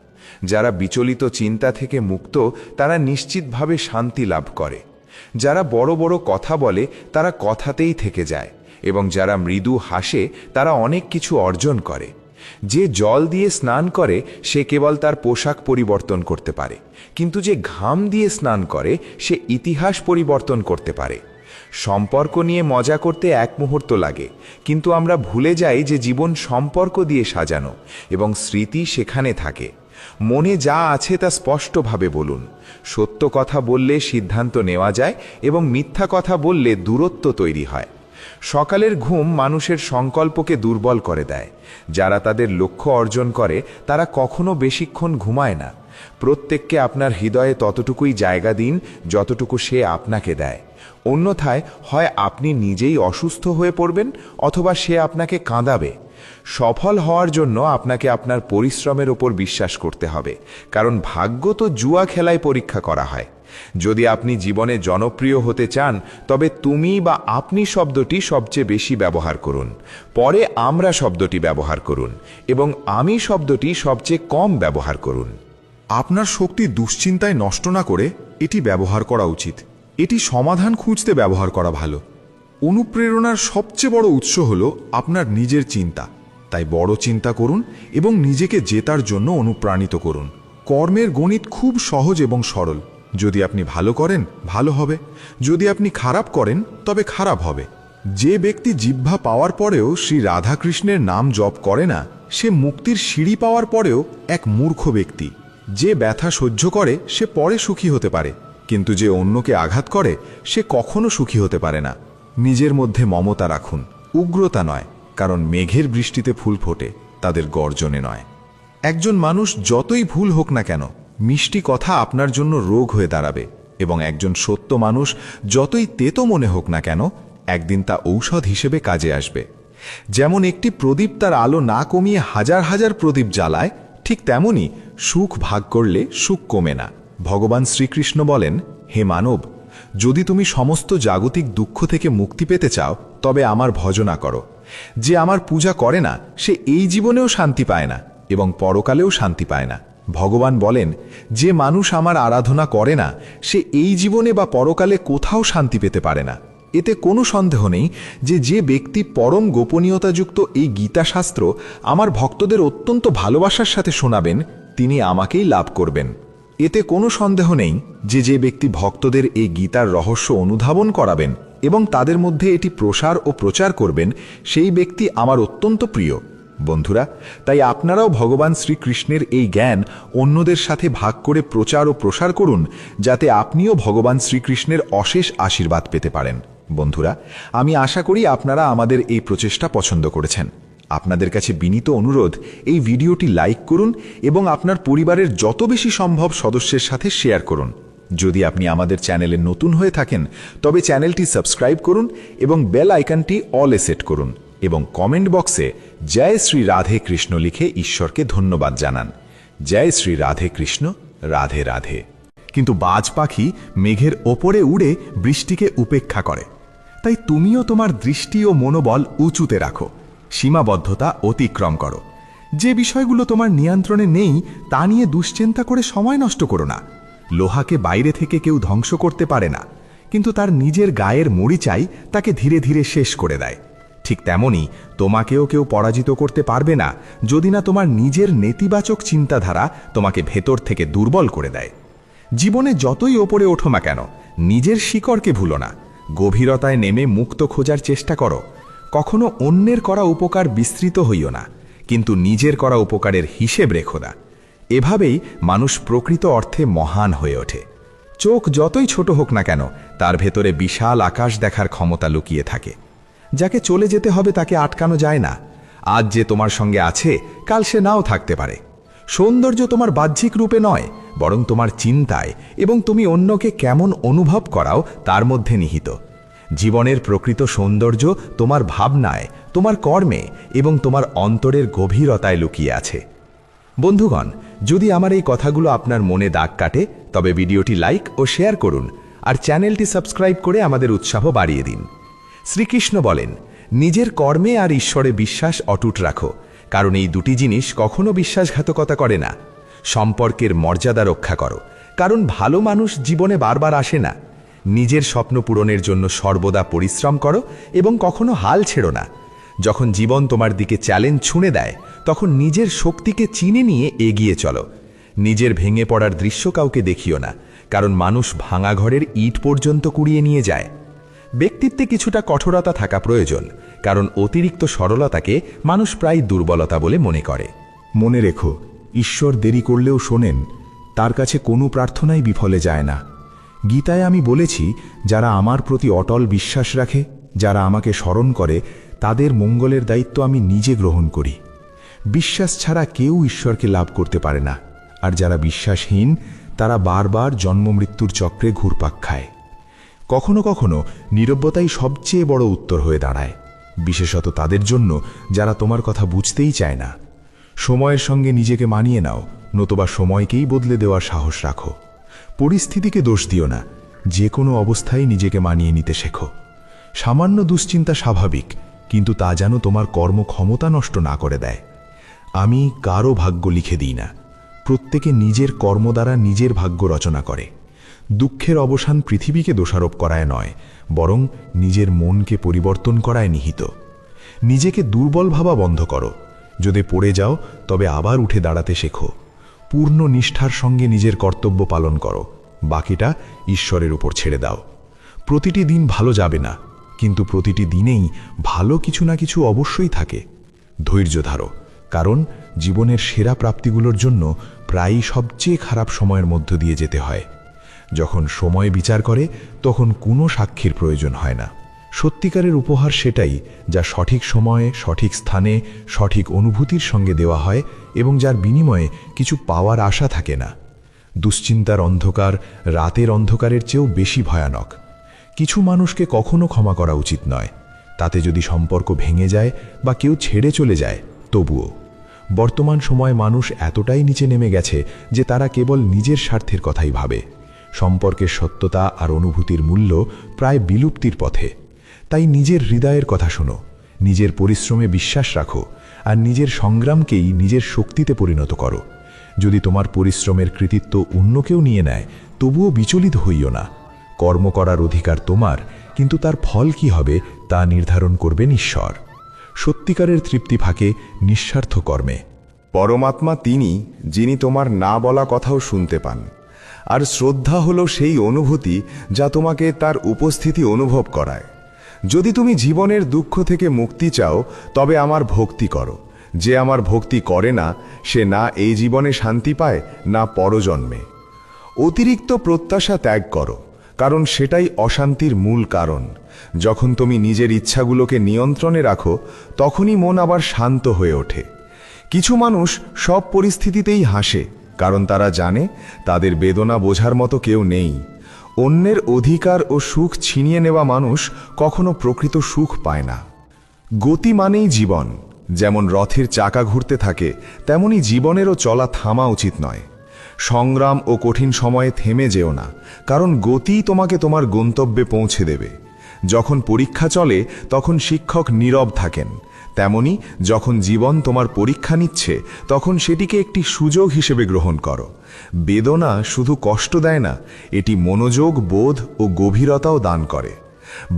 যারা বিচলিত চিন্তা থেকে মুক্ত তারা নিশ্চিতভাবে শান্তি লাভ করে। যারা বড় বড় কথা বলে তারা কথাতেই থেকে যায়, এবং যারা মৃদু হাসে তারা অনেক কিছু অর্জন করে। যে জল দিয়ে স্নান করে সে কেবল তার পোশাক পরিবর্তন করতে পারে, কিন্তু যে ঘাম দিয়ে স্নান করে সে ইতিহাস পরিবর্তন করতে পারে। সম্পর্ক নিয়ে মজা করতে এক মুহূর্ত লাগে, কিন্তু আমরা ভুলে যাই যে জীবন সম্পর্ক দিয়ে সাজানো এবং স্মৃতি সেখানে থাকে। মনে যা আছে তা স্পষ্টভাবে বলুন। সত্য কথা বললে সিদ্ধান্ত নেওয়া যায় এবং মিথ্যা কথা বললে দূরত্ব তৈরি হয়। সকালের ঘুম মানুষের সংকল্পকে দুর্বল করে দেয়। যারা তাদের লক্ষ্য অর্জন করে তারা কখনো বেশিক্ষণ ঘুমায় না। প্রত্যেককে আপনার হৃদয়ে ততটুকুই জায়গা দিন যতটুকু সে আপনাকে দেয়। অন্যথায় হয় আপনি নিজেই অসুস্থ হয়ে পড়বেন অথবা সে আপনাকে কাঁদাবে। সফল হওয়ার জন্য আপনাকে আপনার পরিশ্রমের ওপর বিশ্বাস করতে হবে, কারণ ভাগ্য তো জুয়া খেলায় পরীক্ষা করা হয়। যদি আপনি জীবনে জনপ্রিয় হতে চান তবে তুমি বা আপনি শব্দটি সবচেয়ে বেশি ব্যবহার করুন, পরে আমরা শব্দটি ব্যবহার করুন এবং আমি শব্দটি সবচেয়ে কম ব্যবহার করুন। আপনার শক্তি দুশ্চিন্তায় নষ্ট না করে এটি ব্যবহার করা উচিত। এটি সমাধান খুঁজতে ব্যবহার করা ভালো। অনুপ্রেরণার সবচেয়ে বড় উৎস হল আপনার নিজের চিন্তা। তাই বড় চিন্তা করুন এবং নিজেকে জেতার জন্য অনুপ্রাণিত করুন। কর্মের গণিত খুব সহজ এবং সরল। যদি আপনি ভালো করেন ভালো হবে, যদি আপনি খারাপ করেন তবে খারাপ হবে। যে ব্যক্তি জিহ্বা পাওয়ার পরেও শ্রী রাধাকৃষ্ণের নাম জপ করে না সে মুক্তির সিঁড়ি পাওয়ার পরেও এক মূর্খ ব্যক্তি। যে ব্যথা সহ্য করে সে পরে সুখী হতে পারে, কিন্তু যে অন্যকে আঘাত করে সে কখনো সুখী হতে পারে না। নিজের মধ্যে মমতা রাখুন, উগ্রতা নয়, কারণ মেঘের বৃষ্টিতে ফুল ফোটে, তাদের গর্জনে নয়। একজন মানুষ যতই ভুল হোক না কেন মিষ্টি কথা আপনার জন্য রোগ হয়ে দাঁড়াবে, এবং একজন সত্য মানুষ যতই তেতো মনে হোক না কেন একদিন তা ঔষধ হিসেবে কাজে আসবে। যেমন একটি প্রদীপ তার আলো না কমিয়ে হাজার হাজার প্রদীপ জ্বালায়, ঠিক তেমনি সুখ ভাগ করলে সুখ কমে না। ভগবান শ্রীকৃষ্ণ বলেন, হে মানব, যদি তুমি সমস্ত জাগতিক দুঃখ থেকে মুক্তি পেতে চাও তবে আমার ভজনা করো। যে আমার পূজা করে না সে এই জীবনেও শান্তি পায় না এবং পরকালেও শান্তি পায় না। ভগবান বলেন, যে মানুষ আমার আরাধনা করে না সে এই জীবনে বা পরকালে কোথাও শান্তি পেতে পারে না। এতে কোনো সন্দেহ নেই যে যে ব্যক্তি পরম গোপনীয়তাযুক্ত এই গীতাশাস্ত্র আমার ভক্তদের অত্যন্ত ভালোবাসার সাথে শোনাবেন তিনি আমাকেই লাভ করবেন। এতে কোনো সন্দেহ নেই যে যে ব্যক্তি ভক্তদের এই গীতার রহস্য অনুধাবন করাবেন এবং তাদের মধ্যে এটি প্রসার ও প্রচার করবেন সেই ব্যক্তি আমার অত্যন্ত প্রিয়। বন্ধুরা, তাই আপনারাও ভগবান শ্রীকৃষ্ণের এই জ্ঞান অন্যদের সাথে ভাগ করে প্রচার ও প্রসার করুন, যাতে আপনিও ভগবান শ্রীকৃষ্ণের অশেষ আশীর্বাদ পেতে পারেন। বন্ধুরা, আমি আশা করি আপনারা আমাদের এই প্রচেষ্টা পছন্দ করেছেন। আপনাদের কাছে বিনীত অনুরোধ, এই ভিডিওটি লাইক করুন এবং আপনার পরিবারের যত বেশি সম্ভব সদস্যের সাথে শেয়ার করুন। যদি আপনি আমাদের চ্যানেলে নতুন হয়ে থাকেন তবে চ্যানেলটি সাবস্ক্রাইব করুন এবং বেল আইকনটি অলে সেট করুন এবং কমেন্ট বক্সে জয় শ্রী রাধে কৃষ্ণ লিখে ঈশ্বরকে ধন্যবাদ জানান। জয় শ্রী রাধে কৃষ্ণ, রাধে রাধে। কিন্তু বাজ পাখি মেঘের ওপরে উড়ে বৃষ্টিকে উপেক্ষা করে। তাই তুমিও তোমার দৃষ্টি ও মনোবল উঁচুতে রাখো, সীমাবদ্ধতা অতিক্রম করো। যে বিষয়গুলো তোমার নিয়ন্ত্রণে নেই তা নিয়ে দুশ্চিন্তা করে সময় নষ্ট করো না। লোহাকে বাইরে থেকে কেউ ধ্বংস করতে পারে না, কিন্তু তার নিজের গায়ের মরিচাই তাকে ধীরে ধীরে শেষ করে দেয়। ঠিক তেমনি তোমাকেও কেউ পরাজিত করতে পারবে না যদি না তোমার নিজের নেতিবাচক চিন্তাধারা তোমাকে ভেতর থেকে দুর্বল করে দেয়। জীবনে যতই ওপরে ওঠো না কেন, নিজের শিকড়কে ভুলো না। গভীরতায় নেমে মুক্ত খোঁজার চেষ্টা করো। কখনো অন্যের করা উপকার বিস্তৃত হইও না, কিন্তু নিজের করা উপকারের হিসেব রেখো না। এভাবেই মানুষ প্রকৃত অর্থে মহান হয়ে ওঠে। চোখ যতই ছোট হোক না কেন, তার ভেতরে বিশাল আকাশ দেখার ক্ষমতা লুকিয়ে থাকে। যাকে চলে যেতে হবে তাকে আটকানো যায় না। আজ যে তোমার সঙ্গে আছে কাল সে নাও থাকতে পারে। সৌন্দর্য তোমার বাহ্যিক রূপে নয়, বরং তোমার চিন্তায় এবং তুমি অন্যকে কেমন অনুভব করাও তার মধ্যে নিহিত। জীবনের প্রকৃত সৌন্দর্য তোমার ভাবনায়, তোমার কর্মে এবং তোমার অন্তরের গভীরতায় লুকিয়ে আছে। বন্ধুগণ, যদি আমার এই কথাগুলো আপনার মনে দাগ কাটে তবে ভিডিওটি লাইক ও শেয়ার করুন আর চ্যানেলটি সাবস্ক্রাইব করে আমাদের উৎসাহ বাড়িয়ে দিন। শ্রীকৃষ্ণ বলেন, নিজের কর্মে আর ঈশ্বরে বিশ্বাস অটুট রাখো, কারণ এই দুটি জিনিস কখনো বিশ্বাসঘাতকতা করে না। সম্পর্কের মর্যাদা রক্ষা করো, কারণ ভালো মানুষ জীবনে বারবার আসে না। নিজের স্বপ্ন পূরণের জন্য সর্বদা পরিশ্রম করো এবং কখনো হাল ছেড়ো না। যখন জীবন তোমার দিকে চ্যালেঞ্জ ছুঁড়ে দেয় তখন নিজের শক্তিকে চিনে নিয়ে এগিয়ে চলো। নিজের ভেঙে পড়ার দৃশ্য কাউকে দেখিও না, কারণ মানুষ ভাঙা ঘরের ইট পর্যন্ত কুড়িয়ে নিয়ে যায়। ব্যক্তিত্বে কিছুটা কঠোরতা থাকা প্রয়োজন, কারণ অতিরিক্ত সরলতাকে মানুষ প্রায় দুর্বলতা বলে মনে করে। মনে রেখো, ঈশ্বর দেরি করলেও শোনেন, তার কাছে কোনো প্রার্থনাই বিফলে যায় না। গীতায় আমি বলেছি, যারা আমার প্রতি অটল বিশ্বাস রাখে, যারা আমাকে স্মরণ করে, তাদের মঙ্গলের দায়িত্ব আমি নিজে গ্রহণ করি। বিশ্বাস ছাড়া কেউ ঈশ্বরকে লাভ করতে পারে না, আর যারা বিশ্বাসহীন তারা বারবার জন্মমৃত্যুর চক্রে ঘুরপাক খায়। কখনো কখনো নীরবতাই সবচেয়ে বড় উত্তর হয়ে দাঁড়ায়, বিশেষত তাদের জন্য যারা তোমার কথা বুঝতেই চায় না। সময়ের সঙ্গে নিজেকে মানিয়ে নাও, নতুবা সময়কেই বদলে দেওয়ার সাহস রাখো। পরিস্থিতিকে দোষ দিও না, যে কোনো অবস্থায় নিজেকে মানিয়ে নিতে শেখো। সামান্য দুশ্চিন্তা স্বাভাবিক, কিন্তু তা যেন তোমার কর্মক্ষমতা নষ্ট না করে দেয়। আমি কারো ভাগ্য লিখে দিই না, প্রত্যেকে নিজের কর্ম দ্বারা নিজের ভাগ্য রচনা করে। দুঃখের অবসান পৃথিবীকে দোষারোপ করায় নয়, বরং নিজের মনকে পরিবর্তন করায় নিহিত। নিজেকে দুর্বল ভাবা বন্ধ করো। যদি পড়ে যাও তবে আবার উঠে দাঁড়াতে শেখো। পূর্ণ নিষ্ঠার সঙ্গে নিজের কর্তব্য পালন করো, বাকিটা ঈশ্বরের উপর ছেড়ে দাও। প্রতিটি দিন ভালো যাবে না, কিন্তু প্রতিটি দিনেই ভালো কিছু না কিছু অবশ্যই থাকে। ধৈর্য ধরো, কারণ জীবনের সেরা প্রাপ্তিগুলোর জন্য প্রায়ই সবচেয়ে খারাপ সময়ের মধ্য দিয়ে যেতে হয়। যখন সময় বিচার করে তখন কোনো সাক্ষীর প্রয়োজন হয় না। সত্যিকারের উপহার সেটাই যা সঠিক সময়ে, সঠিক স্থানে, সঠিক অনুভূতির সঙ্গে দেওয়া হয় এবং যার বিনিময়ে কিছু পাওয়ার আশা থাকে না। দুশ্চিন্তার অন্ধকার রাতের অন্ধকারের চেয়েও বেশি ভয়ানক। কিছু মানুষকে কখনো ক্ষমা করা উচিত নয়, তাতে যদি সম্পর্ক ভেঙে যায় বা কেউ ছেড়ে চলে যায় তবুও। বর্তমান সময়ে মানুষ এতটাই নিচে নেমে গেছে যে তারা কেবল নিজের স্বার্থের কথাই ভাবে। সম্পর্কের সত্যতা আর অনুভূতির মূল্য প্রায় বিলুপ্তির পথে। তাই নিজের হৃদয়ের কথা শোনো, নিজের পরিশ্রমে বিশ্বাস রাখো, আর নিজের সংগ্রামকেই নিজের শক্তিতে পরিণত করো। যদি তোমার পরিশ্রমের কৃতিত্ব অন্য কেউ নিয়ে নেয়, তবুও বিচলিত হইও না। কর্ম করার অধিকার তোমার, কিন্তু তার ফল কি হবে তা নির্ধারণ করবেন ঈশ্বর। সত্যিকারের তৃপ্তি থাকে নিঃস্বার্থ কর্মে। পরমাত্মা তিনি, যিনি তোমার না বলা কথাও শুনতে পান। আর শ্রদ্ধা হলো সেই অনুভূতি যা তোমাকে তার উপস্থিতি অনুভব করায়। যদি তুমি জীবনের দুঃখ থেকে মুক্তি চাও, তবে আমার ভক্তি করো। যে আমার ভক্তি করে না, সে না এই জীবনে শান্তি পায়, না পরজন্মে। অতিরিক্ত প্রত্যাশা ত্যাগ করো, কারণ সেটাই অশান্তির মূল কারণ। যখন তুমি নিজের ইচ্ছাগুলোকে নিয়ন্ত্রণে রাখো, তখনই মন আবার শান্ত হয়ে ওঠে। কিছু মানুষ সব পরিস্থিতিতেই হাসে, কারণ তারা জানে তাদের বেদনা বোঝার মতো কেউ নেই। অন্যের অধিকার ও সুখ ছিনিয়ে নেওয়া মানুষ কখনো প্রকৃত সুখ পায় না। গতি মানেই জীবন। যেমন রথের চাকা ঘুরতে থাকে, তেমনি জীবনেরও চলা থামা উচিত নয়। সংগ্রাম ও কঠিন সময়ে থেমে যেও না, কারণ গতিই তোমাকে তোমার গন্তব্যে পৌঁছে দেবে। যখন পরীক্ষা চলে, তখন শিক্ষক নীরব থাকেন। তেমনি যখন জীবন তোমার পরীক্ষা নিচ্ছে, তখন সেটিকে একটি সুযোগ হিসেবে গ্রহণ করো। বেদনা শুধু কষ্ট দেয় না, এটি মনোযোগ, বোধ ও গভীরতাও দান করে।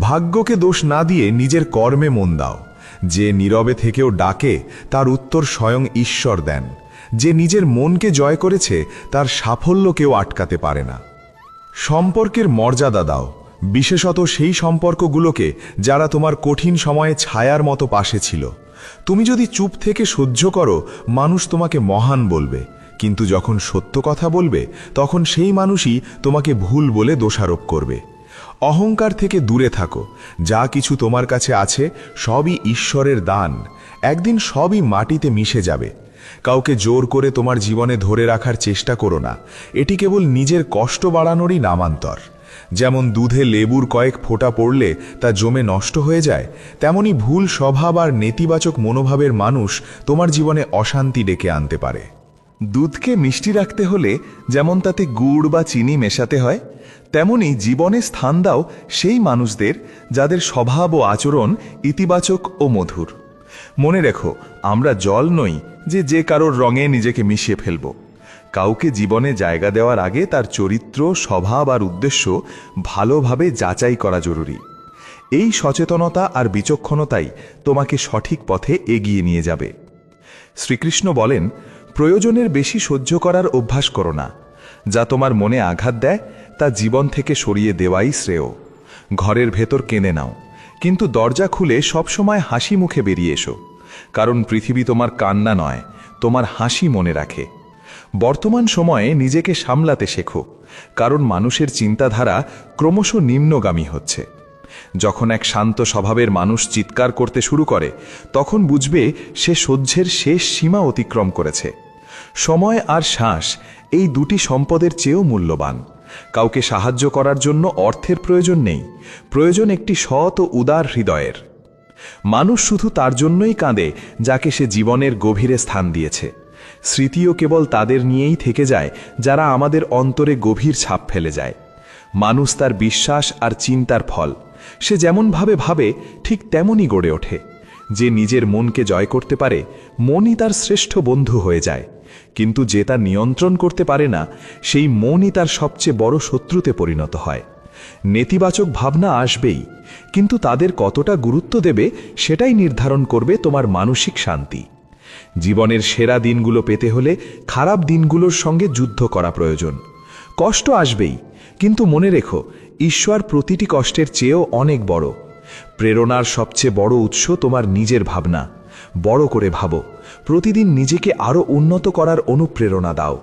ভাগ্যকে দোষ না দিয়ে নিজের কর্মে মন দাও। যে নীরবে থেকেও ডাকে, তার উত্তর স্বয়ং ঈশ্বর দেন। যে নিজের মনকে জয় করেছে, তার সাফল্য কেউ আটকাতে পারে না। সম্পর্কের মর্যাদা দাও, বিশেষত সেই সম্পর্কগুলোকে যারা তোমার কঠিন সময়ে ছায়ার মতো পাশে ছিল। তুমি যদি চুপ থেকে সহ্য করো, মানুষ তোমাকে মহান বলবে, কিন্তু যখন সত্য কথা বলবে, তখন সেই মানুষই তোমাকে ভুল বলে দোষারোপ করবে। অহংকার থেকে দূরে থাকো। যা কিছু তোমার কাছে আছে, সবই ঈশ্বরের দান। একদিন সবই মাটিতে মিশে যাবে। কাউকে জোর করে তোমার জীবনে ধরে রাখার চেষ্টা করো না। এটি কেবল নিজের কষ্ট বাড়ানোরই নামান্তর। যেমন দুধে লেবুর কয়েক ফোঁটা পড়লে তা জমে নষ্ট হয়ে যায়, তেমনি ভুল স্বভাব আর নেতিবাচক মনোভাবের মানুষ তোমার জীবনে অশান্তি ডেকে আনতে পারে। দুধকে মিষ্টি রাখতে হলে যেমন তাতে গুড় বা চিনি মেশাতে হয়, তেমনি জীবনে স্থান দাও সেই মানুষদের যাদের স্বভাব ও আচরণ ইতিবাচক ও মধুর। মনে রেখো, আমরা জল নই যে কারোর রঙে নিজেকে মিশিয়ে ফেলব। কাউকে জীবনে জায়গা দেওয়ার আগে তার চরিত্র, স্বভাব আর উদ্দেশ্য ভালোভাবে যাচাই করা জরুরি। এই সচেতনতা আর বিচক্ষণতাই তোমাকে সঠিক পথে এগিয়ে নিয়ে যাবে। শ্রীকৃষ্ণ বলেন, প্রয়োজনের বেশি সহ্য করার অভ্যাস করো না। যা তোমার মনে আঘাত দেয়, তা জীবন থেকে সরিয়ে দেওয়াই শ্রেয়। ঘরের ভেতর কেঁদে নাও, কিন্তু দরজা খুলে সবসময় হাসি মুখে বেরিয়ে এসো, কারণ পৃথিবী তোমার কান্না নয়, তোমার হাসি মনে রাখে। বর্তমান সময়ে নিজেকে সামলাতে শেখো, কারণ মানুষের চিন্তাধারা ক্রমশ নিম্নগামী হচ্ছে। যখন এক শান্ত স্বভাবের মানুষ চিৎকার করতে শুরু করে, তখন বুঝবে সে সহ্যের শেষ সীমা অতিক্রম করেছে। সময় আর শ্বাস, এই দুটি সম্পদের চেয়েও মূল্যবান। কাউকে সাহায্য করার জন্য অর্থের প্রয়োজন নেই, প্রয়োজন একটি সৎ ও উদার হৃদয়ের। মানুষ শুধু তার জন্যই কাঁদে যাকে সে জীবনের গভীরে স্থান দিয়েছে। স্মৃতিও কেবল তাদের নিয়েই থেকে যায় যারা আমাদের অন্তরে গভীর ছাপ ফেলে যায়। মানুষ তার বিশ্বাস আর চিন্তার ফল। সে যেমনভাবে ভাবে, ঠিক তেমনই গড়ে ওঠে। যে নিজের মনকে জয় করতে পারে, মনই তার শ্রেষ্ঠ বন্ধু হয়ে যায়। কিন্তু যে তা নিয়ন্ত্রণ করতে পারে না, সেই মনই তার সবচেয়ে বড় শত্রুতে পরিণত হয়। নেতিবাচক ভাবনা আসবেই, কিন্তু তাদের কতটা গুরুত্ব দেবে সেটাই নির্ধারণ করবে তোমার মানসিক শান্তি। জীবনের সেরা দিনগুলো পেতে হলে খারাপ দিনগুলোর সঙ্গে যুদ্ধ করা প্রয়োজন। কষ্ট আসবেই, কিন্তু মনে রেখো, ঈশ্বর প্রতিটি কষ্টের চেয়েও অনেক বড়। প্রেরণার সবচেয়ে বড় উৎস তোমার নিজের ভাবনা। বড় করে ভাবো, প্রতিদিন নিজেকে আরও উন্নত করার অনুপ্রেরণা দাও।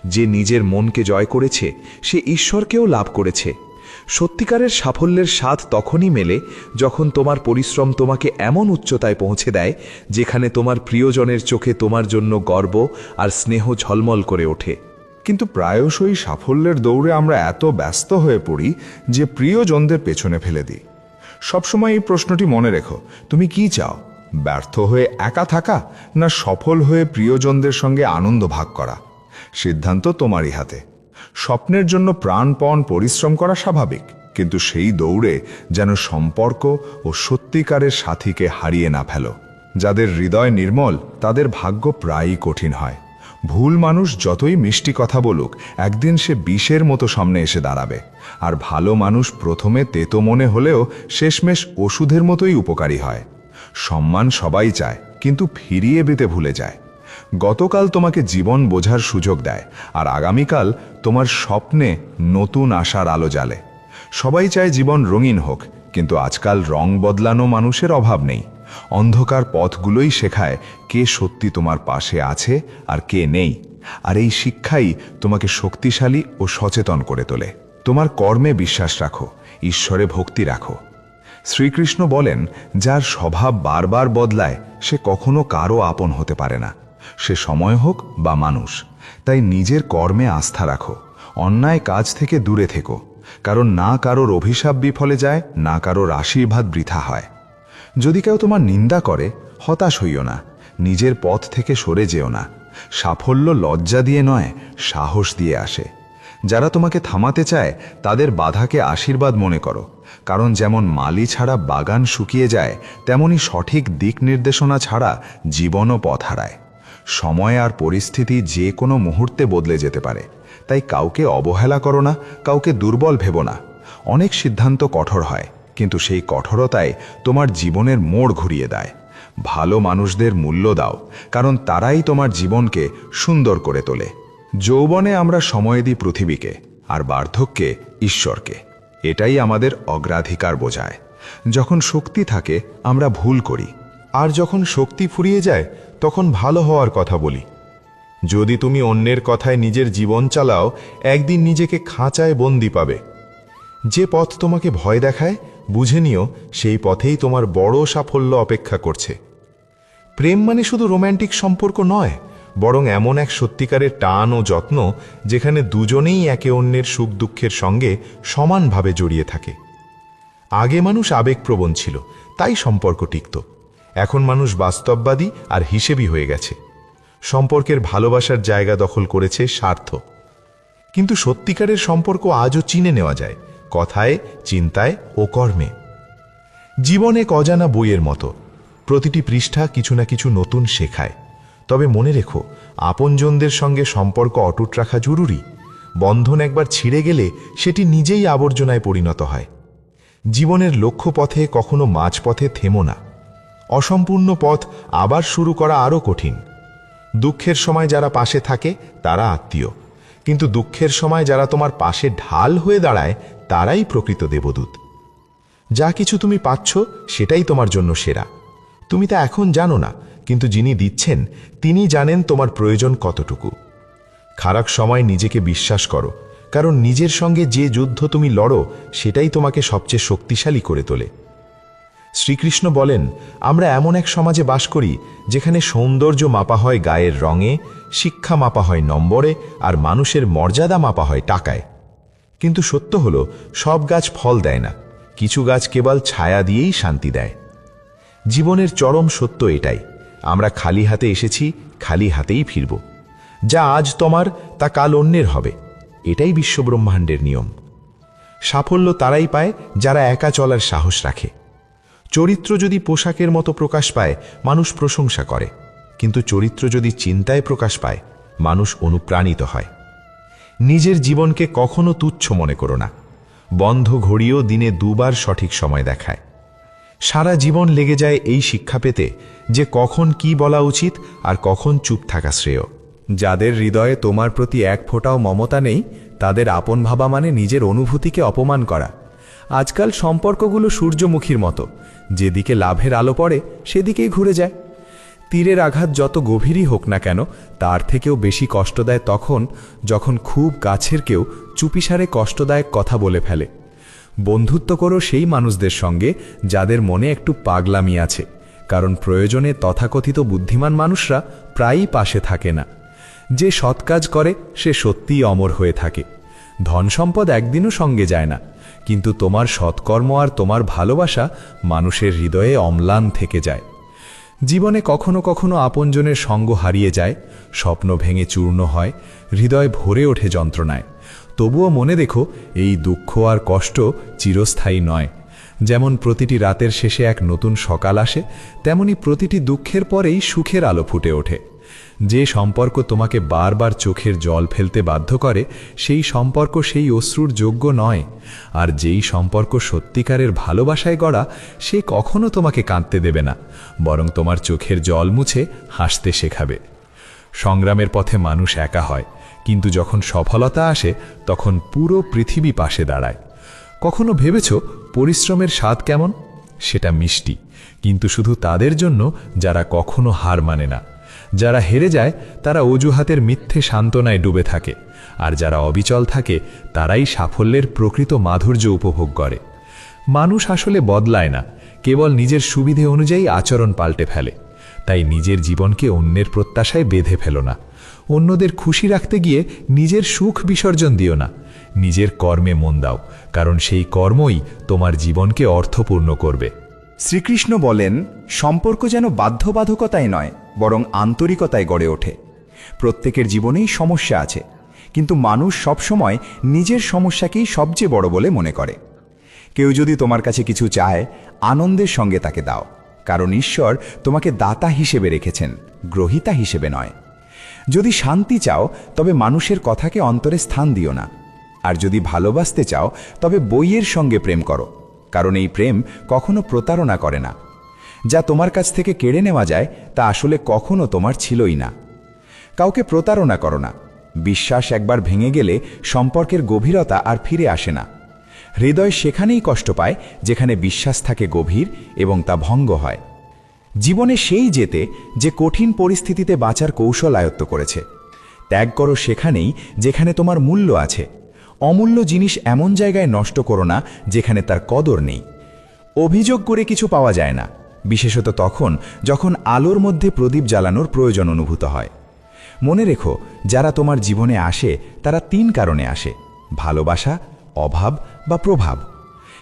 যে নিজের মনকে জয় করেছে, সে ঈশ্বরকেও লাভ করেছে। সত্যিকারের সাফল্যের স্বাদ তখনই মেলে যখন তোমার পরিশ্রম তোমাকে এমন উচ্চতায় পৌঁছে দেয় যেখানে তোমার প্রিয়জনের চোখে তোমার জন্য গর্ব আর স্নেহ ঝলমল করে ওঠে। কিন্তু প্রায়শই সাফল্যের দৌড়ে আমরা এত ব্যস্ত হয়ে পড়ি যে প্রিয়জনদের পেছনে ফেলে দিই। সবসময় এই প্রশ্নটি মনে রেখো, তুমি কি চাও? ব্যর্থ হয়ে একা থাকা, না সফল হয়ে প্রিয়জনদের সঙ্গে আনন্দ ভাগ করা? সিদ্ধান্ত তোমারই হাতে। স্বপ্নের জন্য প্রাণপণ পরিশ্রম করা স্বাভাবিক, কিন্তু সেই দৌড়ে যেন সম্পর্ক ও সত্যিকারের সাথীকে হারিয়ে না ফেলো। যাদের হৃদয় নির্মল তাদের ভাগ্য প্রায়ই কঠিন হয়। ভুল মানুষ যতই মিষ্টি কথা বলুক, একদিন সে বিষের মতো সামনে এসে দাঁড়াবে। আর ভালো মানুষ প্রথমে তেতো মনে হলেও শেষমেশ ওষুধের মতোই উপকারী হয়। সম্মান সবাই চায়, কিন্তু ফিরিয়ে পেতে ভুলে যায়। গতকাল তোমাকে জীবন বোঝার সুযোগ দেয়, আর আগামীকাল তোমার স্বপ্নে নতুন আশার আলো জ্বালে। সবাই চায় জীবন রঙিন হোক, কিন্তু আজকাল রং বদলানো মানুষের অভাব নেই। অন্ধকার পথগুলোই শেখায় কে সত্যি তোমার পাশে আছে আর কে নেই। আর এই শিক্ষাই তোমাকে শক্তিশালী ও সচেতন করে তোলে। তোমার কর্মে বিশ্বাস রাখো, ঈশ্বরে ভক্তি রাখো। শ্রীকৃষ্ণ বলেন, যার স্বভাব বারবার বদলায় সে কখনো কারো আপন হতে পারে না, সে সময় হোক বা মানুষ। তাই নিজের কর্মে আস্থা রাখো, অন্যায় কাজ থেকে দূরে থেকো, কারণ না কারোর অভিশাপ বিফলে যায়, না কারোর আশীর্বাদ বৃথা হয়। যদি কেউ তোমার নিন্দা করে, হতাশ হইও না, নিজের পথ থেকে সরে যেও না। সাফল্য লজ্জা দিয়ে নয়, সাহস দিয়ে আসে। যারা তোমাকে থামাতে চায় তাদের বাধাকে আশীর্বাদ মনে করো, কারণ যেমন মালি ছাড়া বাগান শুকিয়ে যায়, তেমনি সঠিক দিক নির্দেশনা ছাড়া জীবনও পথ হারায়। সময় আর পরিস্থিতি যে কোনো মুহূর্তে বদলে যেতে পারে, তাই কাউকে অবহেলা করো না, কাউকে দুর্বল ভেবো না। অনেক সিদ্ধান্ত কঠোর হয়, কিন্তু সেই কঠোরতায় তোমার জীবনের মোড় ঘুরিয়ে দেয়। ভালো মানুষদের মূল্য দাও, কারণ তারাই তোমার জীবনকে সুন্দর করে তোলে। যৌবনে আমরা সময় দিই পৃথিবীকে, আর বার্ধক্যে ঈশ্বরকে। এটাই আমাদের অগ্রাধিকার বোঝায়। যখন শক্তি থাকে আমরা ভুল করি, আর যখন শক্তি ফুরিয়ে যায় তখন ভালো হওয়ার কথা বলি। যদি তুমি অন্যের কথায় নিজের জীবন চালাও, একদিন নিজেকে খাঁচায় বন্দি পাবে। যে পথ তোমাকে ভয় দেখায়, বুঝে নিও সেই পথেই তোমার বড় সাফল্য অপেক্ষা করছে। প্রেম মানে শুধু রোম্যান্টিক সম্পর্ক নয়, বরং এমন এক সত্যিকারের টান ও যত্ন যেখানে দুজনেই একে অন্যের সুখ দুঃখের সঙ্গে সমানভাবে জড়িয়ে থাকে। আগে মানুষ আবেগপ্রবণ ছিল, তাই সম্পর্ক টিকত। এখন মানুষ বাস্তববাদী আর হিসেবি হয়ে গেছে। সম্পর্কের ভালোবাসার জায়গা দখল করেছে স্বার্থ। কিন্তু সত্যিকারের সম্পর্ক আজও চিনে নেওয়া যায় কথায়, চিন্তায় ও কর্মে। জীবন এক অজানা বইয়ের মতো, প্রতিটি পৃষ্ঠা কিছু না কিছু নতুন শেখায়। তবে মনে রেখো, আপনজনদের সঙ্গে সম্পর্ক অটুট রাখা জরুরি। বন্ধন একবার ছিঁড়ে গেলে সেটি নিজেই আবর্জনায় পরিণত হয়। জীবনের লক্ষ্যপথে কখনো মাঝপথে থেমো না। অসম্পূর্ণ পথ আবার শুরু করা আরও কঠিন। দুঃখের সময় যারা পাশে থাকে তারা আত্মীয়, কিন্তু দুঃখের সময় যারা তোমার পাশে ঢাল হয়ে দাঁড়ায় তারাই প্রকৃত দেবদূত। যা কিছু তুমি পাচ্ছ সেটাই তোমার জন্য সেরা। তুমি তা এখন জানো না, কিন্তু যিনি দিচ্ছেন তিনি জানেন তোমার প্রয়োজন কতটুকু। খারাপ সময় নিজেকে বিশ্বাস করো, কারণ নিজের সঙ্গে যে যুদ্ধ তুমি লড়ো সেটাই তোমাকে সবচেয়ে শক্তিশালী করে তোলে। শ্রীকৃষ্ণ বলেন, আমরা এমন এক সমাজে বাস করি যেখানে সৌন্দর্য মাপা হয় গায়ের রঙে, শিক্ষা মাপা হয় নম্বরে, আর মানুষের মর্যাদা মাপা হয় টাকায়। কিন্তু সত্য হলো, সব গাছ ফল দেয় না, কিছু গাছ কেবল ছায়া দিয়েই শান্তি দেয়। জীবনের চরম সত্য এটাই, আমরা খালি হাতে এসেছি, খালি হাতেই ফিরব। যা আজ তোমার তা কাল অন্যের হবে, এটাই বিশ্বব্রহ্মাণ্ডের নিয়ম। সাফল্য তারাই পায় যারা একা চলার সাহস রাখে। চরিত্র যদি পোশাকের মতো প্রকাশ পায়, মানুষ প্রশংসা করে, কিন্তু চরিত্র যদি চিন্তায় প্রকাশ পায়, মানুষ অনুপ্রাণিত হয়। নিজের জীবনকে কখনো তুচ্ছ মনে করো না। বন্ধ ঘড়িও দিনে দুবার সঠিক সময় দেখায়। সারা জীবন লেগে যায় এই শিক্ষা পেতে যে কখন কি বলা উচিত আর কখন চুপ থাকা শ্রেয়। যাদের হৃদয়ে তোমার প্রতি এক ফোঁটাও মমতা নেই, তাদের আপন ভাবা মানে নিজের অনুভূতিকে অপমান করা। আজকাল সম্পর্কগুলো সূর্যমুখীর মতো, যেদিকে লাভের আলো পড়ে সেদিকেই ঘুরে যায়। তীরের আঘাত যত গভীরই হোক না কেন, তার থেকেও বেশি কষ্ট দেয় তখন যখন খুব কাছের কেউ চুপিসারে কষ্টদায়ক কথা বলে ফেলে। বন্ধুত্ব করো সেই মানুষদের সঙ্গে যাদের মনে একটু পাগলামি আছে, কারণ প্রয়োজনে তথাকথিত বুদ্ধিমান মানুষরা প্রায়ই পাশে থাকে না। যে সৎ কাজ করে সে সত্যিই অমর হয়ে থাকে। ধন সম্পদ একদিনও সঙ্গে যায় না, কিন্তু তোমার সৎকর্ম আর তোমার ভালোবাসা মানুষের হৃদয়ে অম্লান থেকে যায়। জীবনে কখনো কখনো আপনজনের সঙ্গ হারিয়ে যায়, স্বপ্ন ভেঙে চূর্ণ হয়, হৃদয় ভরে ওঠে যন্ত্রণায়। তবুও মনে রেখো, এই দুঃখ আর কষ্ট চিরস্থায়ী নয়। যেমন প্রতিটি রাতের শেষে এক নতুন সকাল আসে, তেমনি প্রতিটি দুঃখের পরেই সুখের আলো ফুটে ওঠে। যে সম্পর্ক তোমাকে বারবার চোখের জল ফেলতে বাধ্য করে, সেই সম্পর্ক সেই অশ্রুর যোগ্য নয়। আর যেই সম্পর্ক সত্যিকারের ভালোবাসায় গড়া, সে কখনো তোমাকে কাঁদতে দেবে না, বরং তোমার চোখের জল মুছে হাসতে শেখাবে। সংগ্রামের পথে মানুষ একা হয়, কিন্তু যখন সফলতা আসে তখন পুরো পৃথিবী পাশে দাঁড়ায়। কখনো ভেবেছ পরিশ্রমের স্বাদ কেমন? সেটা মিষ্টি, কিন্তু শুধু তাদের জন্য যারা কখনো হার মানে না। যারা হেরে যায় তারা অজুহাতের মিথ্যে সান্ত্বনায় ডুবে থাকে, আর যারা অবিচল থাকে তারাই সাফল্যের প্রকৃত মাধুর্য উপভোগ করে। মানুষ আসলে বদলায় না, কেবল নিজের সুবিধে অনুযায়ী আচরণ পাল্টে ফেলে। তাই নিজের জীবনকে অন্যের প্রত্যাশায় বেঁধে ফেলো না। অন্যদের খুশি রাখতে গিয়ে নিজের সুখ বিসর্জন দিও না। নিজের কর্মে মন দাও, কারণ সেই কর্মই তোমার জীবনকে অর্থপূর্ণ করবে। শ্রীকৃষ্ণ বলেন, সম্পর্ক যেন বাধ্যবাধকতায় নয়, বরং আন্তরিকতায় গড়ে ওঠে। প্রত্যেকের জীবনেই সমস্যা আছে, কিন্তু মানুষ সবসময় নিজের সমস্যাকেই সবচেয়ে বড় বলে মনে করে। কেউ যদি তোমার কাছে কিছু চায়, আনন্দের সঙ্গে তাকে দাও, কারণ ঈশ্বর তোমাকে দাতা হিসেবে রেখেছেন, গ্রহীতা হিসেবে নয়। যদি শান্তি চাও, তবে মানুষের কথাকে অন্তরে স্থান দিও না। আর যদি ভালোবাসতে চাও, তবে বইয়ের সঙ্গে প্রেম করো, কারণ এই প্রেম কখনো প্রতারণা করে না। যা তোমার কাছ থেকে কেড়ে নেওয়া যায় তা আসলে কখনো তোমার ছিলই না। কাউকে প্রতারণা করো না। বিশ্বাস একবার ভেঙে গেলে সম্পর্কের গভীরতা আর ফিরে আসে না। হৃদয় সেখানেই কষ্ট পায় যেখানে বিশ্বাস থাকে গভীর এবং তা ভঙ্গ হয়। জীবনে সেই যেতে যে কঠিন পরিস্থিতিতে বাঁচার কৌশল আয়ত্ত করেছে। ত্যাগ করো সেখানেই যেখানে তোমার মূল্য আছে। অমূল্য জিনিস এমন জায়গায় নষ্ট করো না যেখানে তার কদর নেই। অভিযোগ করে কিছু পাওয়া যায় না, বিশেষত তখন যখন আলোর মধ্যে প্রদীপ জ্বালানোর প্রয়োজন অনুভূত হয়। মনে রেখো, যারা তোমার জীবনে আসে তারা 3 কারণে আসে: ভালোবাসা, অভাব বা প্রভাব।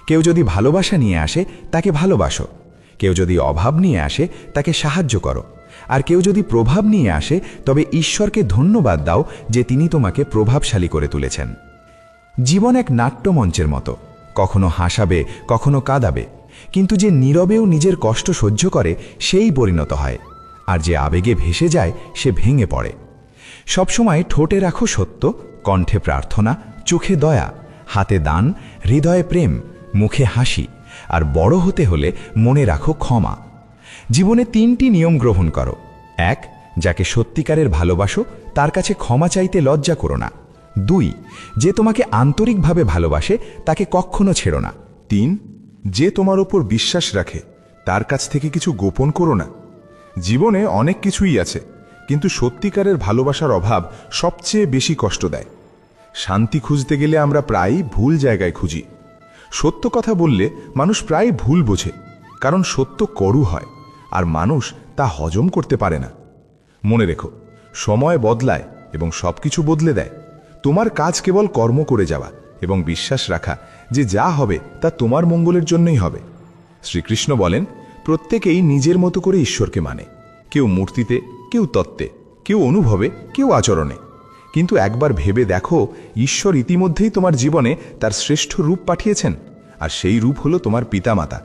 কেউ যদি ভালোবাসা নিয়ে আসে তাকে ভালোবাসো, কেউ যদি অভাব নিয়ে আসে তাকে সাহায্য করো, আর কেউ যদি প্রভাব নিয়ে আসে তবে ঈশ্বরকে ধন্যবাদ দাও যে তিনি তোমাকে প্রভাবশালী করে তুলেছেন। জীবন এক নাট্যমঞ্চের মতো, কখনো হাসাবে, কখনো কাঁদাবে, কিন্তু যে নীরবেও নিজের কষ্ট সহ্য করে সেই পরিণত হয়, আর যে আবেগে ভেসে যায় সে ভেঙে পড়ে। সবসময় ঠোঁটে রাখো সত্য, কণ্ঠে প্রার্থনা, চোখে দয়া, হাতে দান, হৃদয়ে প্রেম, মুখে হাসি, আর বড় হতে হলে মনে রাখো ক্ষমা। জীবনে 3টি নিয়ম গ্রহণ করো। 1, যাকে সত্যিকারের ভালোবাসো তার কাছে ক্ষমা চাইতে লজ্জা করো না। 2, যে তোমাকে আন্তরিকভাবে ভালোবাসে তাকে কখনো ছেড়ো না। 3, যে তোমার ওপর বিশ্বাস রাখে তার কাছ থেকে কিছু গোপন করো না। জীবনে অনেক কিছুই আছে, কিন্তু সত্যিকারের ভালোবাসার অভাব সবচেয়ে বেশি কষ্ট দেয়। শান্তি খুঁজতে গেলে আমরা প্রায়ই ভুল জায়গায় খুঁজি। সত্য কথা বললে মানুষ প্রায় ভুল বোঝে, কারণ সত্য করু হয় আর মানুষ তা হজম করতে পারে না। মনে রেখো, সময় বদলায় এবং সবকিছু বদলে দেয়। তোমার কাজ কেবল কর্ম করে যাওয়া এবং বিশ্বাস রাখা যে যা হবে তা তোমার মঙ্গলের জন্যই হবে। শ্রীকৃষ্ণ বলেন, প্রত্যেকেই নিজের মতো করে ঈশ্বরকে মানে, কেউ মূর্তিতে, কেউ তত্ত্বে, কেউ অনুভবে, কেউ আচরণে। কিন্তু একবার ভেবে দেখো, ঈশ্বর ইতিমধ্যেই তোমার জীবনে তার শ্রেষ্ঠ রূপ পাঠিয়েছেন, আর সেই রূপ হলো তোমার পিতামাতা।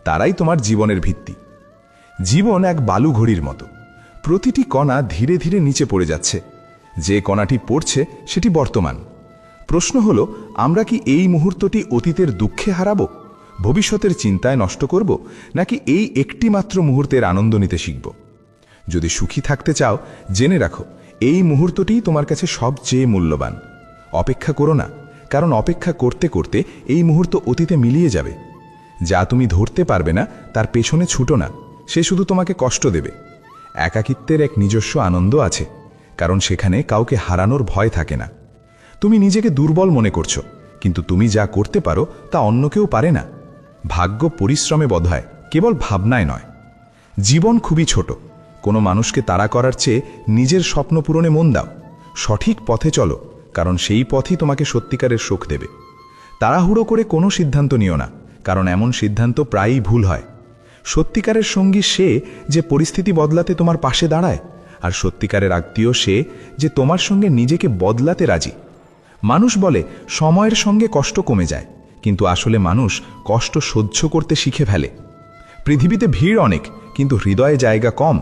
তারাই তোমার জীবনের ভিত্তি। জীবন এক বালু ঘড়ির মতো, প্রতিটি কণা ধীরে ধীরে নিচে পড়ে যাচ্ছে। যে কণাটি পড়ছে সেটি বর্তমান। প্রশ্ন হলো, আমরা কি এই মুহূর্তটি অতীতের দুঃখে হারাবো, ভবিষ্যতের চিন্তায় নষ্ট করব, নাকি এই একটি মাত্র মুহূর্তের আনন্দ নিতে শিখব? যদি সুখী থাকতে চাও, জেনে রাখো এই মুহূর্তটিই তোমার কাছে সবচেয়ে মূল্যবান। অপেক্ষা করো না, কারণ অপেক্ষা করতে করতে এই মুহূর্ত অতীতে মিলিয়ে যাবে। যা তুমি ধরতে পারবে না তার পেছনে ছুটো না, সে শুধু তোমাকে কষ্ট দেবে। একাকিত্বের এক নিজস্ব আনন্দ আছে, কারণ সেখানে কাউকে হারানোর ভয় থাকে না। তুমি নিজেকে দুর্বল মনে করছো, কিন্তু তুমি যা করতে পারো তা অন্য কেউ পারে না। ভাগ্য পরিশ্রমে বধ হয়, কেবল ভাবনায় নয়। জীবন খুবই ছোট, কোনো মানুষকে তাড়া করার চেয়ে নিজের স্বপ্ন পূরণে মন দাও। সঠিক পথে চলো, কারণ সেই পথই তোমাকে সত্যিকারের সুখ দেবে। তাড়াহুড়ো করে কোনো সিদ্ধান্ত নিও না, কারণ এমন সিদ্ধান্ত প্রায়ই ভুল হয়। সত্যিকারের সঙ্গী সে যে পরিস্থিতি বদলাতে তোমার পাশে দাঁড়ায়, আর সত্যিকারের আত্মীয় সে যে তোমার সঙ্গে নিজেকে বদলাতে রাজি। মানুষ বলে সময়ের সঙ্গে কষ্ট কমে যায়, কিন্তু আসলে মানুষ কষ্ট সহ্য করতে শিখে ফেলে। পৃথিবীতে ভিড় অনেক, কিন্তু হৃদয়ে জায়গা কম।